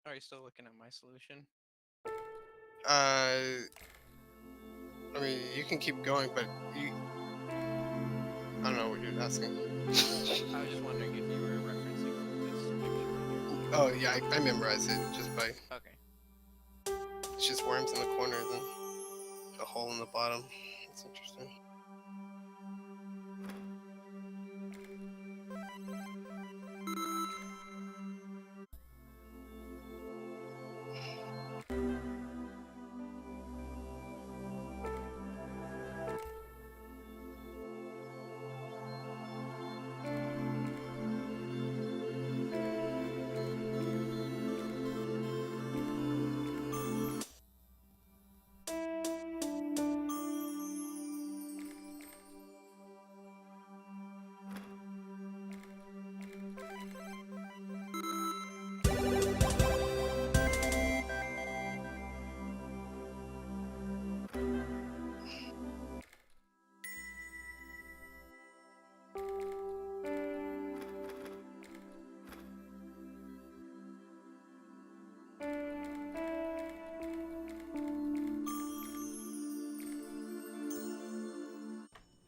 Are you still looking at my solution? I mean, you can keep going, but you. I don't know what you're asking. I was just wondering if you were referencing this picture. Oh yeah, I memorized it just by. Okay. It's just worms in the corners and a hole in the bottom. That's interesting.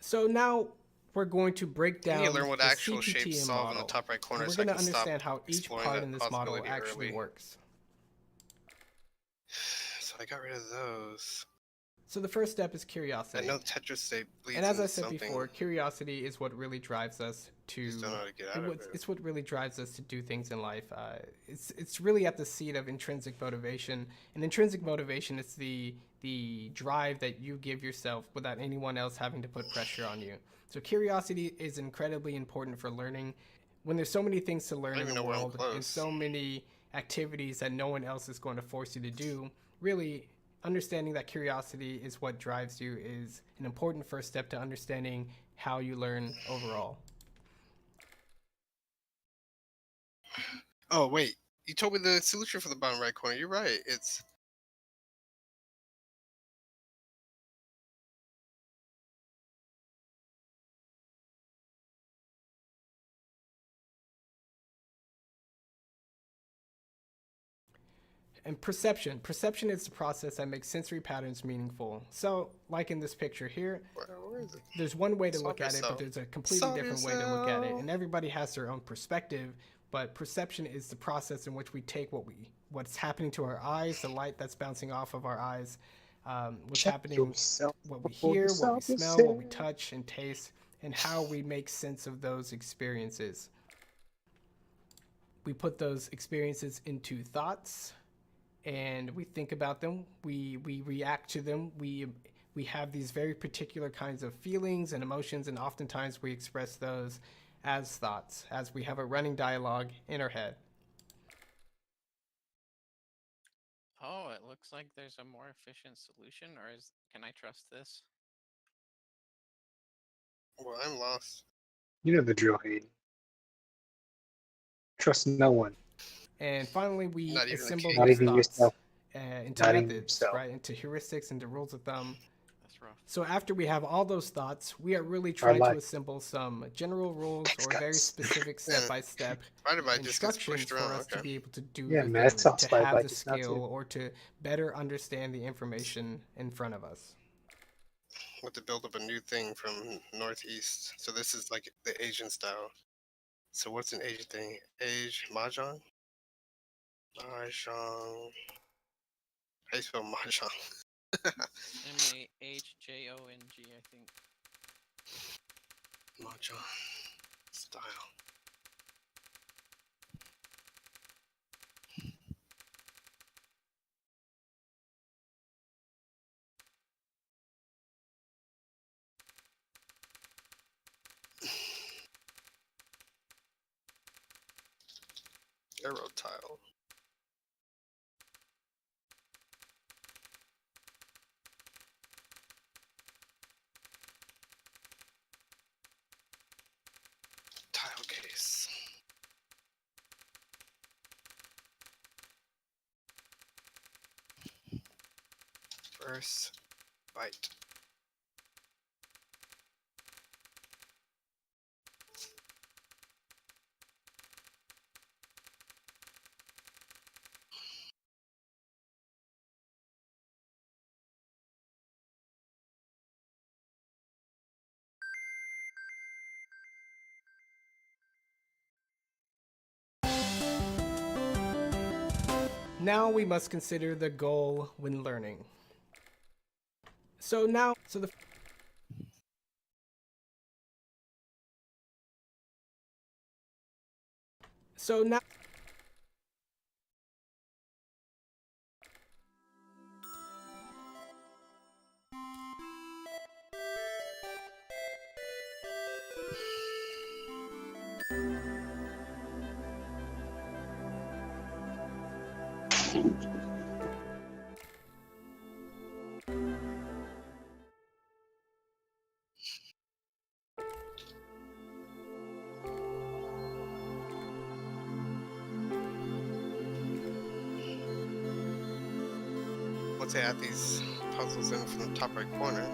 So now we're going to break You need to down learn what the actual shapes CPTM solve in the model, top right corner and we're so I going to can stop understand how each exploring part that in this model possibility actually early. works. So I got rid of those. So the first step is I curiosity. know Tetris state bleeds And as into I said something. before, curiosity is what really drives us Just don't know to. how to get out of it. It's what really drives us to do things in life. It's really at the seat of intrinsic motivation, and intrinsic motivation is the drive that you give yourself without anyone else having to put pressure on you. So curiosity is incredibly important for learning. When there's so many things to I learn don't in even the know where I'm world and close. so many activities that no one else is going to force you to do, really understanding that curiosity is what drives you is an important first step to understanding how you learn overall. Oh wait, you told me the solution for the bottom right corner. You're right. It's And perception is the process that makes sensory patterns meaningful. So, like in this picture here, where is it? there's one way to Solve look at it, but yourself. there's a completely Solve different way to look at it. yourself. And everybody has their own perspective, but perception is the process in which we take what's happening to our eyes, the light that's bouncing off of our eyes, what's Check happening, yourself what we before you hear, what we solve smell, what we yourself. touch and taste, and how we make sense of those experiences. We put those experiences into thoughts, and we think about them. We react to them. We have these very particular kinds of feelings and emotions, and oftentimes we express those as thoughts, as we have a running dialogue in our head. Oh, it looks like there's a more efficient solution, or can I trust this? Well, I'm lost. You know the drill, Hayden. Trust no one, And finally, we Not even the assemble king. not those even thoughts yourself, into not even methods, yourself. right? Into heuristics, into rules of thumb. That's rough. So after we have all those thoughts, we are really Our trying to life. assemble some general rules or very Guts. specific Man, step-by-step Spider-Bite just gets instructions pushed for around. us to Okay. be able to do Yeah, the man, that thing, sounds to like have the it's not skill, too. or to better understand the information in front of us. Have to build up a new thing from northeast. So this is like the Asian style. So what's an Asian thing? Mahjong? Mahjong. How do you spell mahjong? Mahjong, I think. Mahjong style. Arrow tile. Tile case. First bite. Now we must consider the goal when learning. So now Once I add these puzzles in from the top right corner,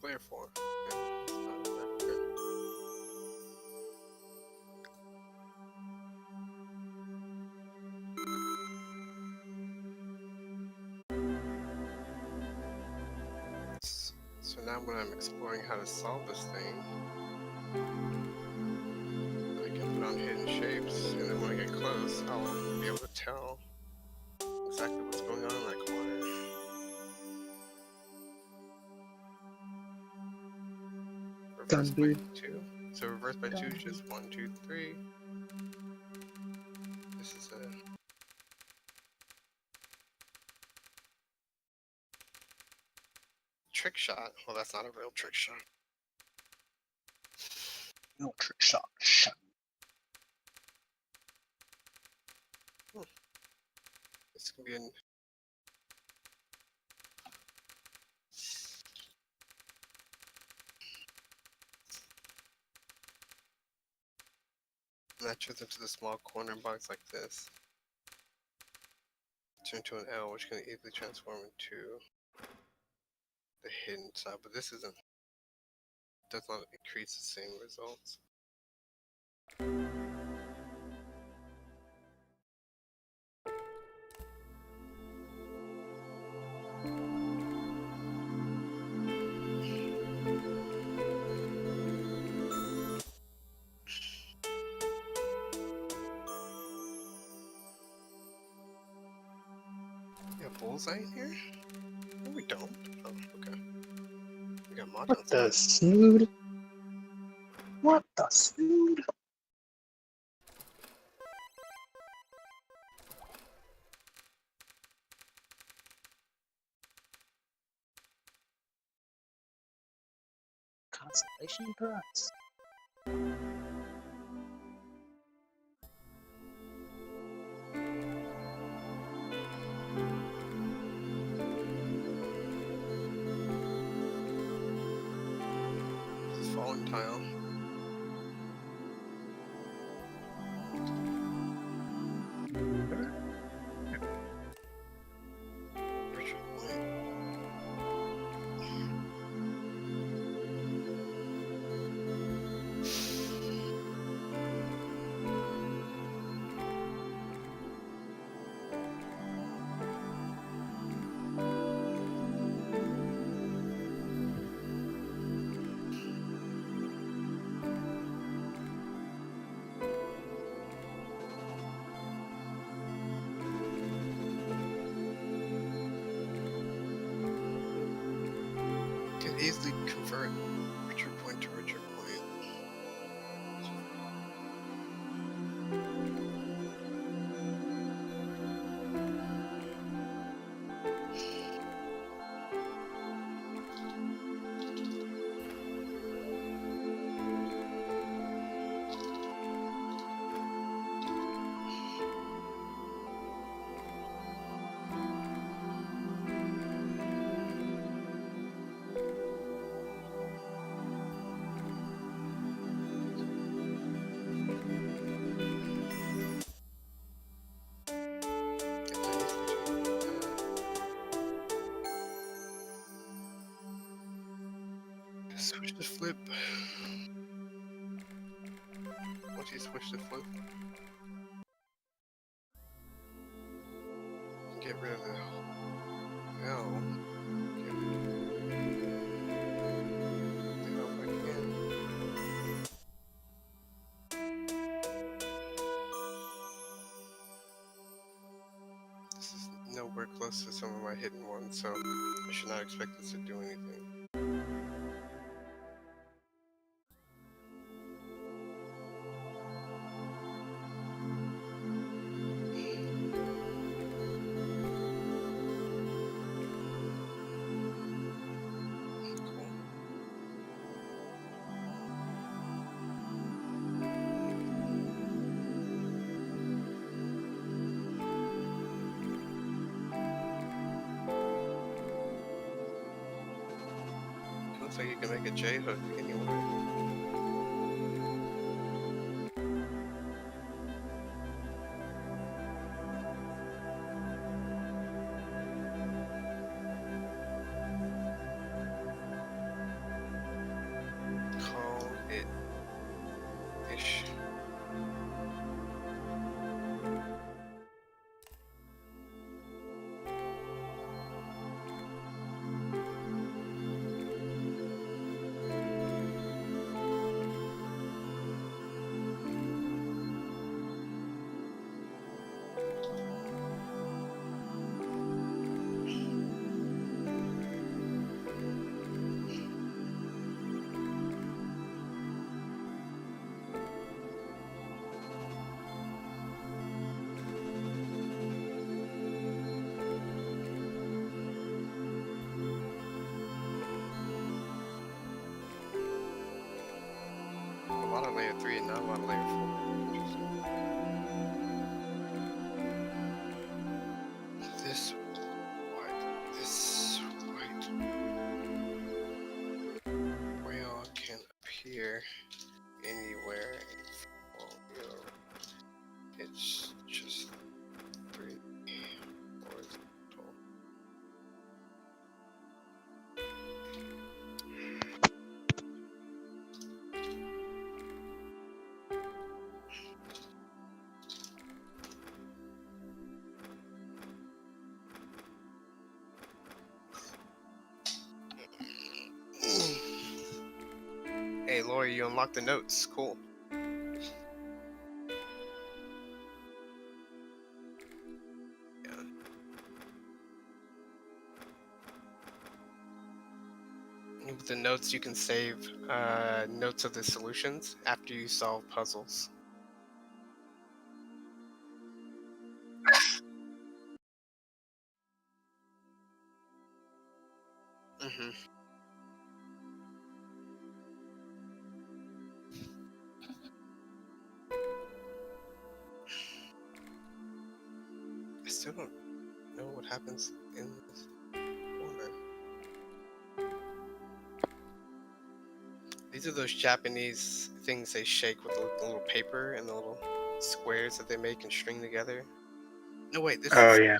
player 4. Okay, that's not that good. So now when I'm exploring how to solve this thing, I can put on hidden shapes, and then when I get close, I'll be able to tell exactly what's going on in that corner. Reverse by Done, 2. So reverse by 2 is just 1, 2, 3. This is a trick shot. Well, that's not a real trick shot. No trick shot. Shot. This can be an and that turns into the small corner box like this. Turn to an L, which can easily transform into the hidden side, but this does not increase the same results. bullseye in here? No, we don't. Oh, okay. We got mod What on the snood? What the snood? Consolation prize. This is falling tile. Richard Point. Can easily convert Richard Point to Richard Point. Can I easily do that? Switch to flip. Once you switch to flip, get rid of the L. Get the L back in. This is nowhere close to some of my hidden ones, so I should not expect this to do anything. Cool. Looks like you can make a J hook anywhere. Call it ish. A lot of layer 3 and not a lot of layer 4. Interesting. This white, this white whale can appear anywhere in folio. It's just 3 horizontal. Hey, Lori, you unlocked the notes. Cool. Yeah. With the notes, you can save notes of the solutions after you solve puzzles. Hmm. I still don't know what happens in this corner. These are those Japanese things they shake with the little paper and the little squares that they make and string together. No, wait, this Oh is. yeah.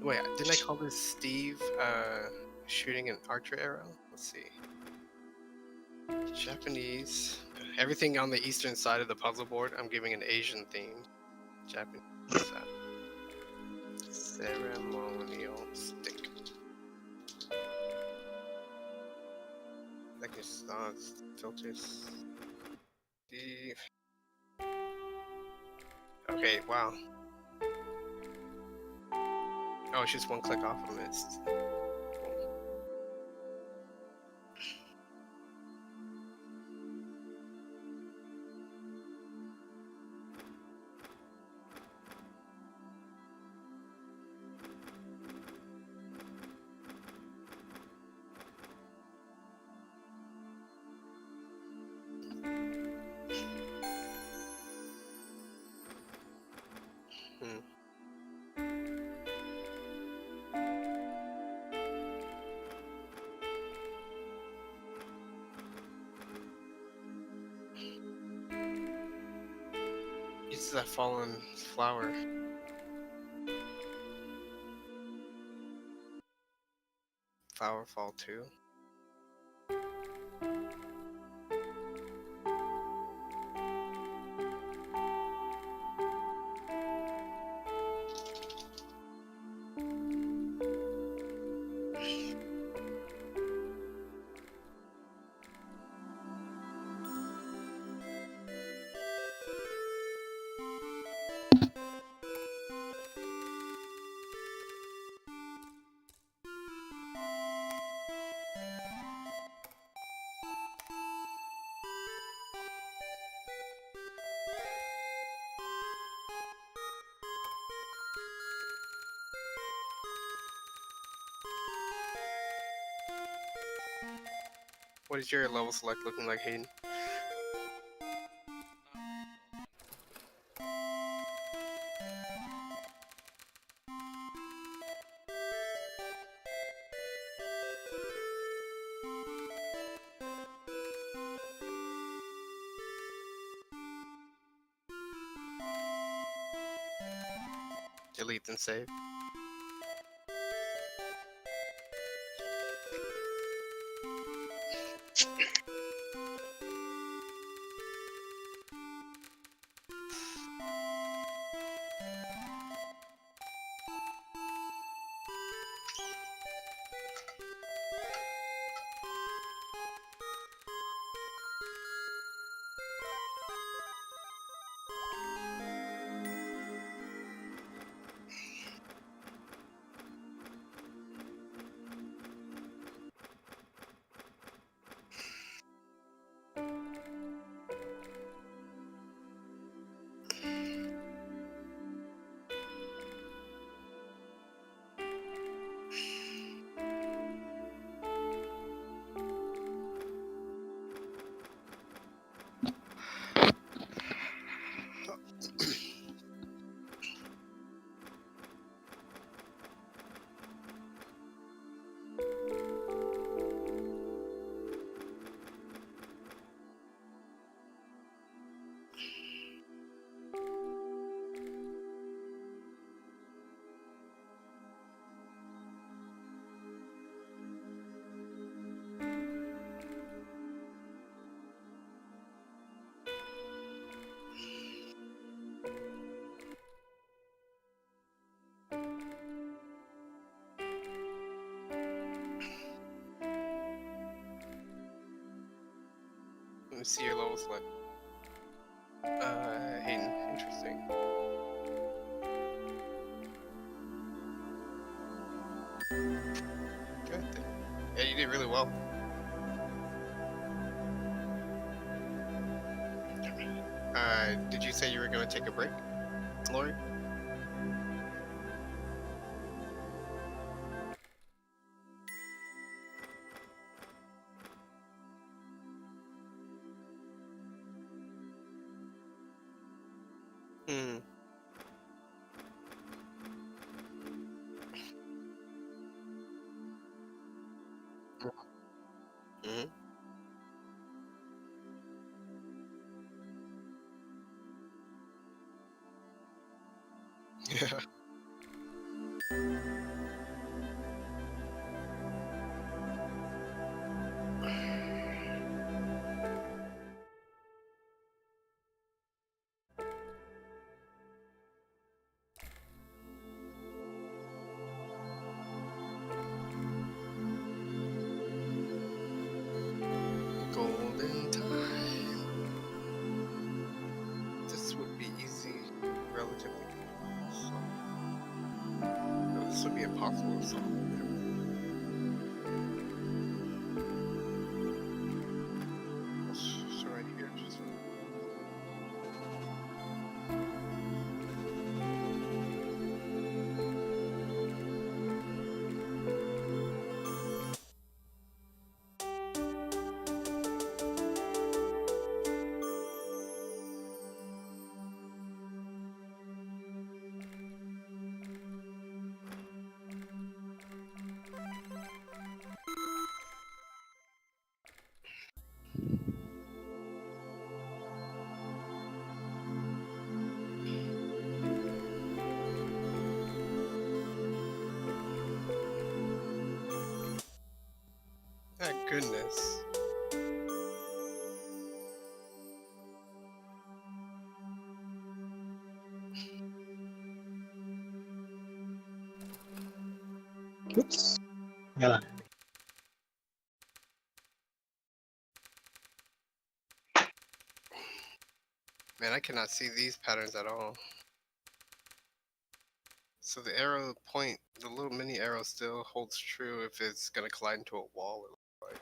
Wait, didn't I call this Steve shooting an archer arrow? Let's see. Japanese. Everything on the eastern side of the puzzle board, I'm giving an Asian theme. Japanese. Ceremonial stick. Like this filters. Steve. Okay, wow. Oh, it's just one click off of it. Hmm. Uses that fallen flower. Flower fall too. What is your level select looking like, Hayden? Delete and save. Let me see your level select. Hayden, interesting. Good. Yeah, you did really well. Did you say you were gonna take a break, Lori? Hmm. Mm-hmm. Yeah. Golden time. This would be easy, relatively. So, no, this would be impossible to solve. So right here, just. Ah, goodness. Oops. Yeah. Man, I cannot see these patterns at all. So the arrow point, the little mini arrow still holds true if it's gonna collide into a wall. It looks like.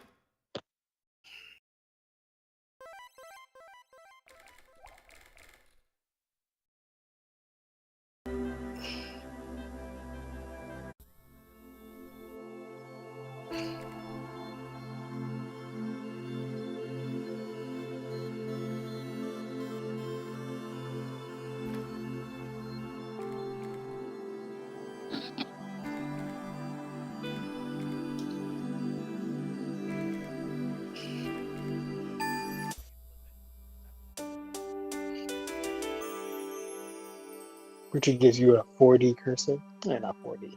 Richard gives you a 4D cursor. Eh, not 4D.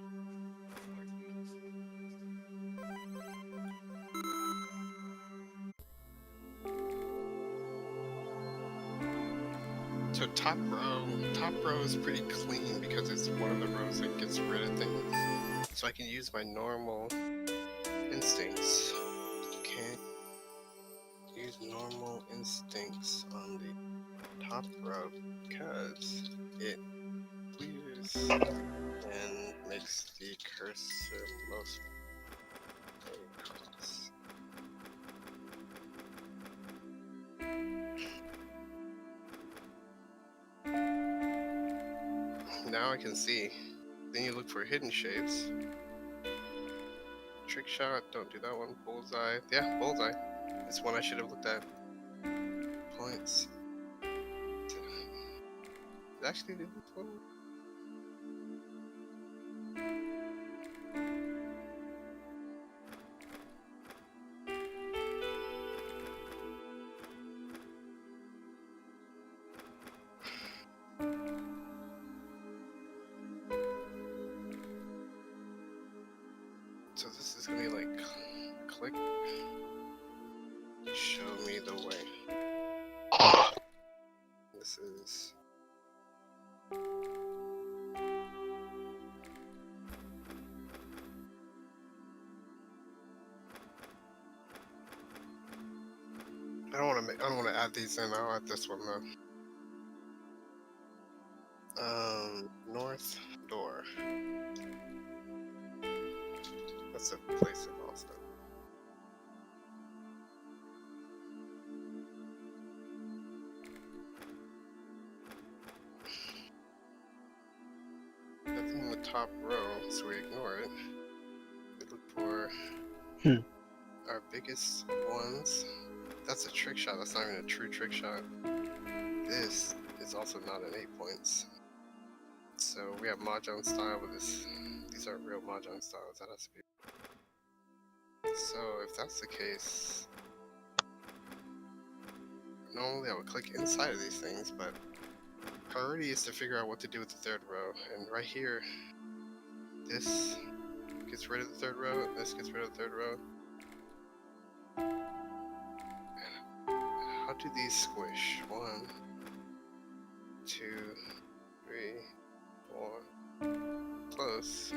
So top row is pretty clean because it's one of the rows that gets rid of things. So I can use my normal instincts. Can't use normal instincts on the top row because it clears and makes the cursor most across. Now I can see. Then you look for hidden shapes. Trick shot, don't do that one. Bullseye. Yeah, bullseye. It's one I should have looked at. Points. Actually, did this one? So this is gonna be like click. Show me the way. This is. I don't want to add these in. I'll add this one though. North door. That's a place in Austin. top row, so we ignore it. We look for our biggest ones. That's a trick shot. That's not even a true trick shot. This is also not an 8 points. So we have Mahjong style, but these aren't real Mahjong styles. That has to be. So if that's the case, normally I would click inside of these things, but priority is to figure out what to do with the third row. And right here, this gets rid of the third row, and this gets rid of the third row. How do these squish? 1, 2, 3, 4. Close.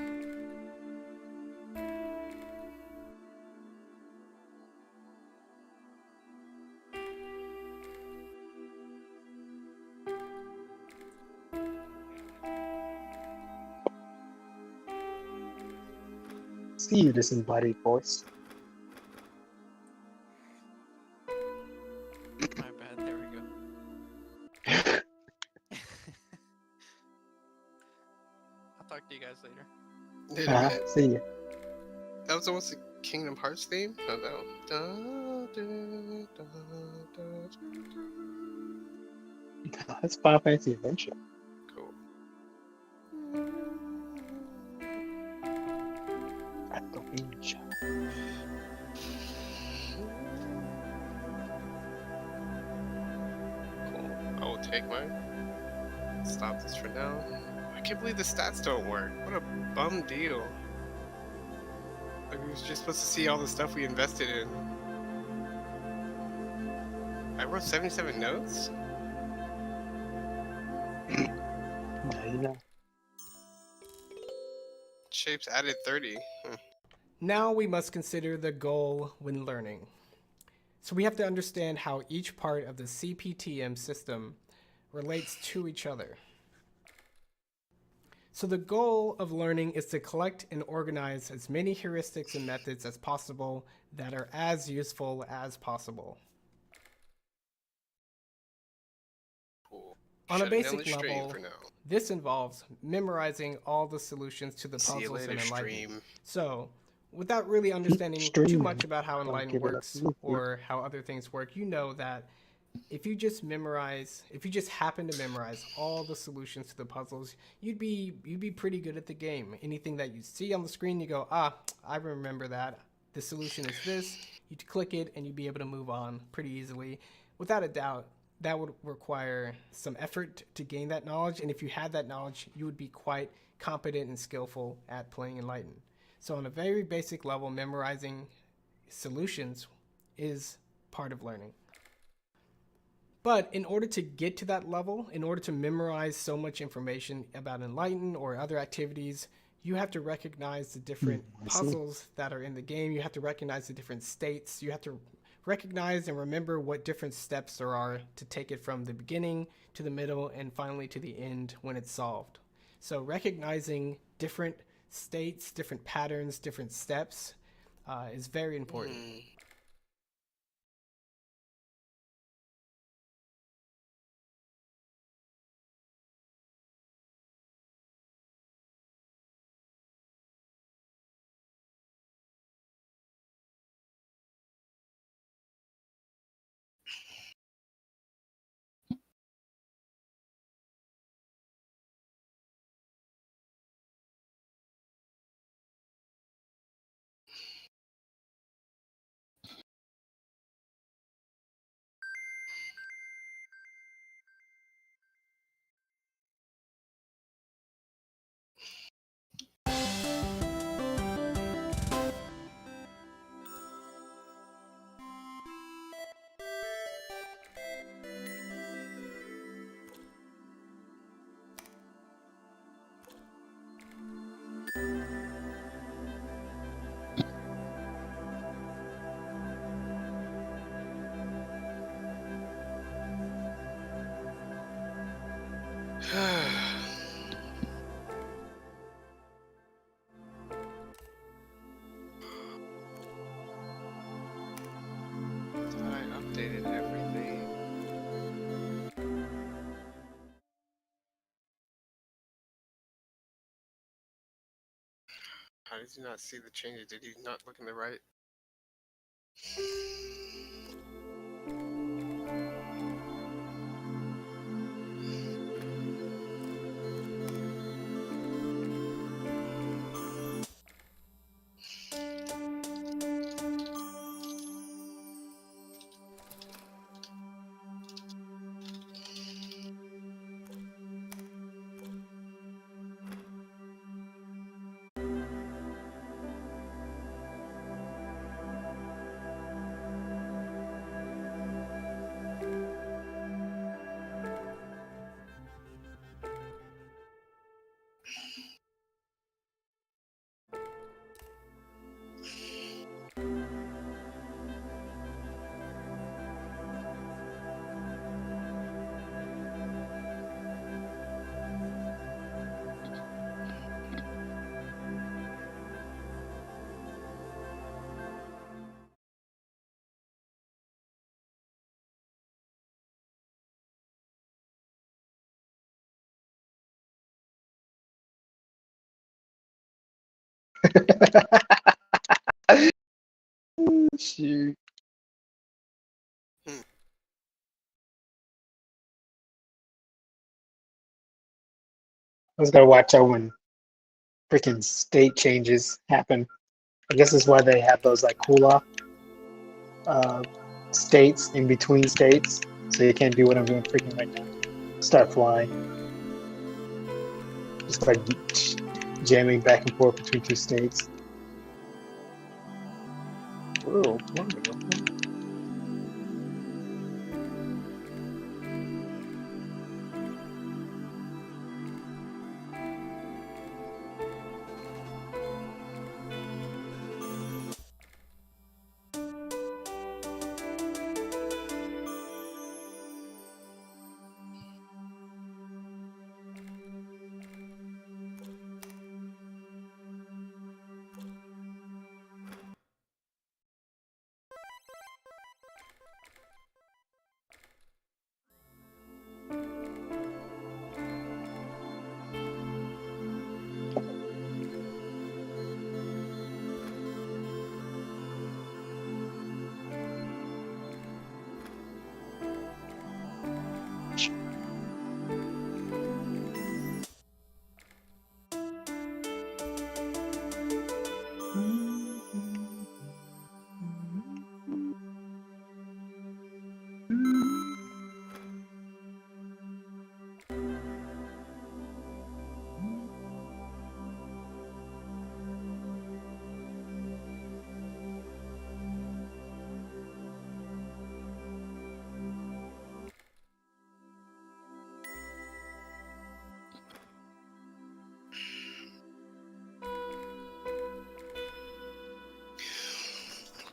See you, disembodied voice. My bad. There we go. I'll talk to you guys later. Wait a minute. See you. That was almost a Kingdom Hearts theme? Oh no. Da, da, da, da, da. That's Final Fantasy Adventure. Cool. At the beach. Cool. I will take mine. Stop this for now. I can't believe the stats don't work. What a bum deal. Like, we was just supposed to see all the stuff we invested in. I wrote 77 notes? Now you know. Shapes added 30. Now we must consider the goal when learning. So we have to understand how each part of the CPTM system relates to each other. So the goal of learning is to collect and organize as many heuristics and methods as possible that are as useful as possible. Cool. On a Shutting down basic the stream level, for now. this involves memorizing all the solutions to the See you puzzles later, in Enlighten. stream. So, without really understanding too Streaming. much about how Don't Enlighten give it up. works or how other things work, you know that if you just happen to memorize all the solutions to the puzzles, you'd be pretty good at the game. Anything that you see on the screen, you go, I remember that. The solution is this. You'd click it and you'd be able to move on pretty easily. Without a doubt, that would require some effort to gain that knowledge, and if you had that knowledge, you would be quite competent and skillful at playing Enlighten. So on a very basic level, memorizing solutions is part of learning. But in order to get to that level, in order to memorize so much information about Enlighten or other activities, you have to recognize the different puzzles that are in the game. You have to recognize the different states. You have to recognize and remember what different steps there are to take it from the beginning to the middle and finally to the end when it's solved. So recognizing different states, different patterns, different steps is very important. I updated everything. How did you not see the changes? Did you not look in the right? Shoot. Hmm. I was gonna watch out when freaking state changes happen. I guess that's why they have those like cool off uh, states in between states, so you can't do what I'm doing freaking right now. Start flying, just like jamming back and forth between two states. Whoa, wonderful.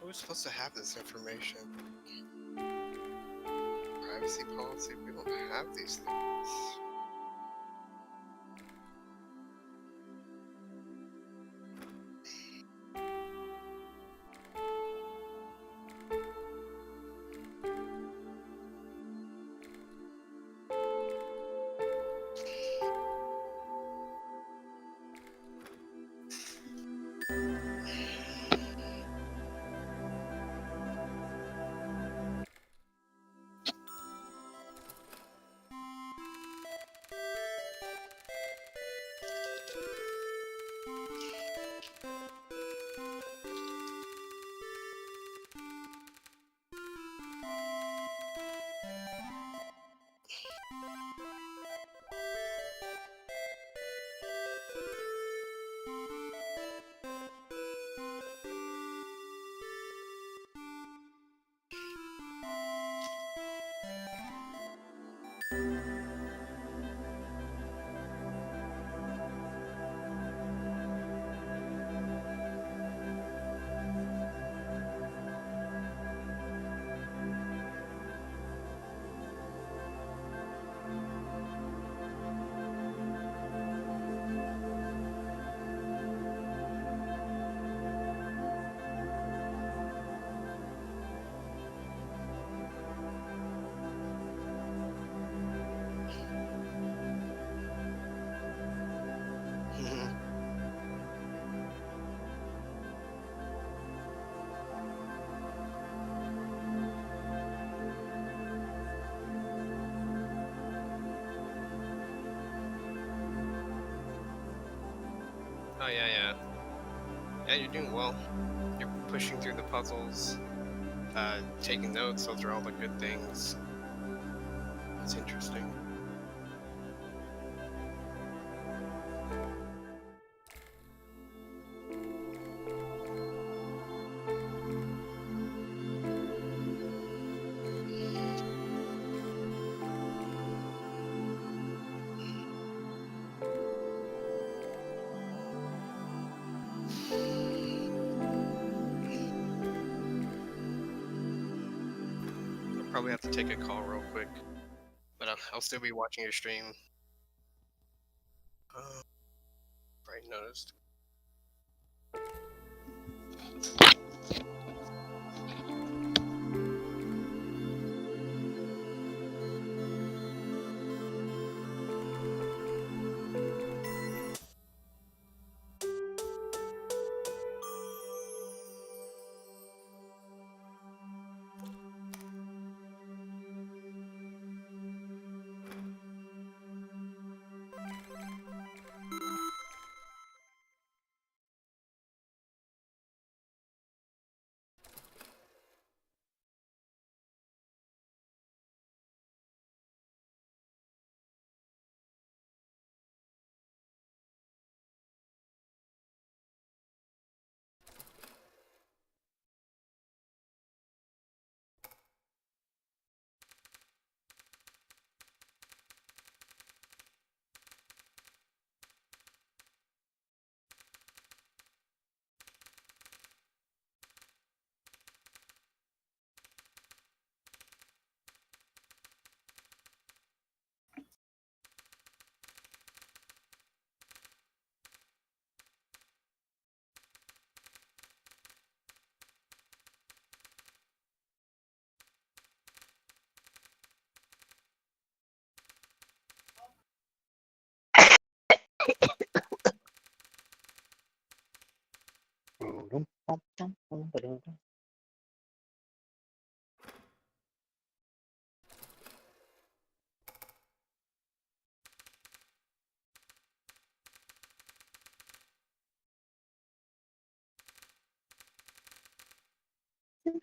Who's supposed to have this information? Privacy policy? We don't have these things. Oh yeah. Yeah, you're doing well. You're pushing through the puzzles, taking notes. Those are all the good things. It's interesting. I'll probably have to take a call real quick, but I'll still be watching your stream. Right, noticed.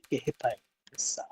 Get hit by this side.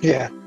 Yeah.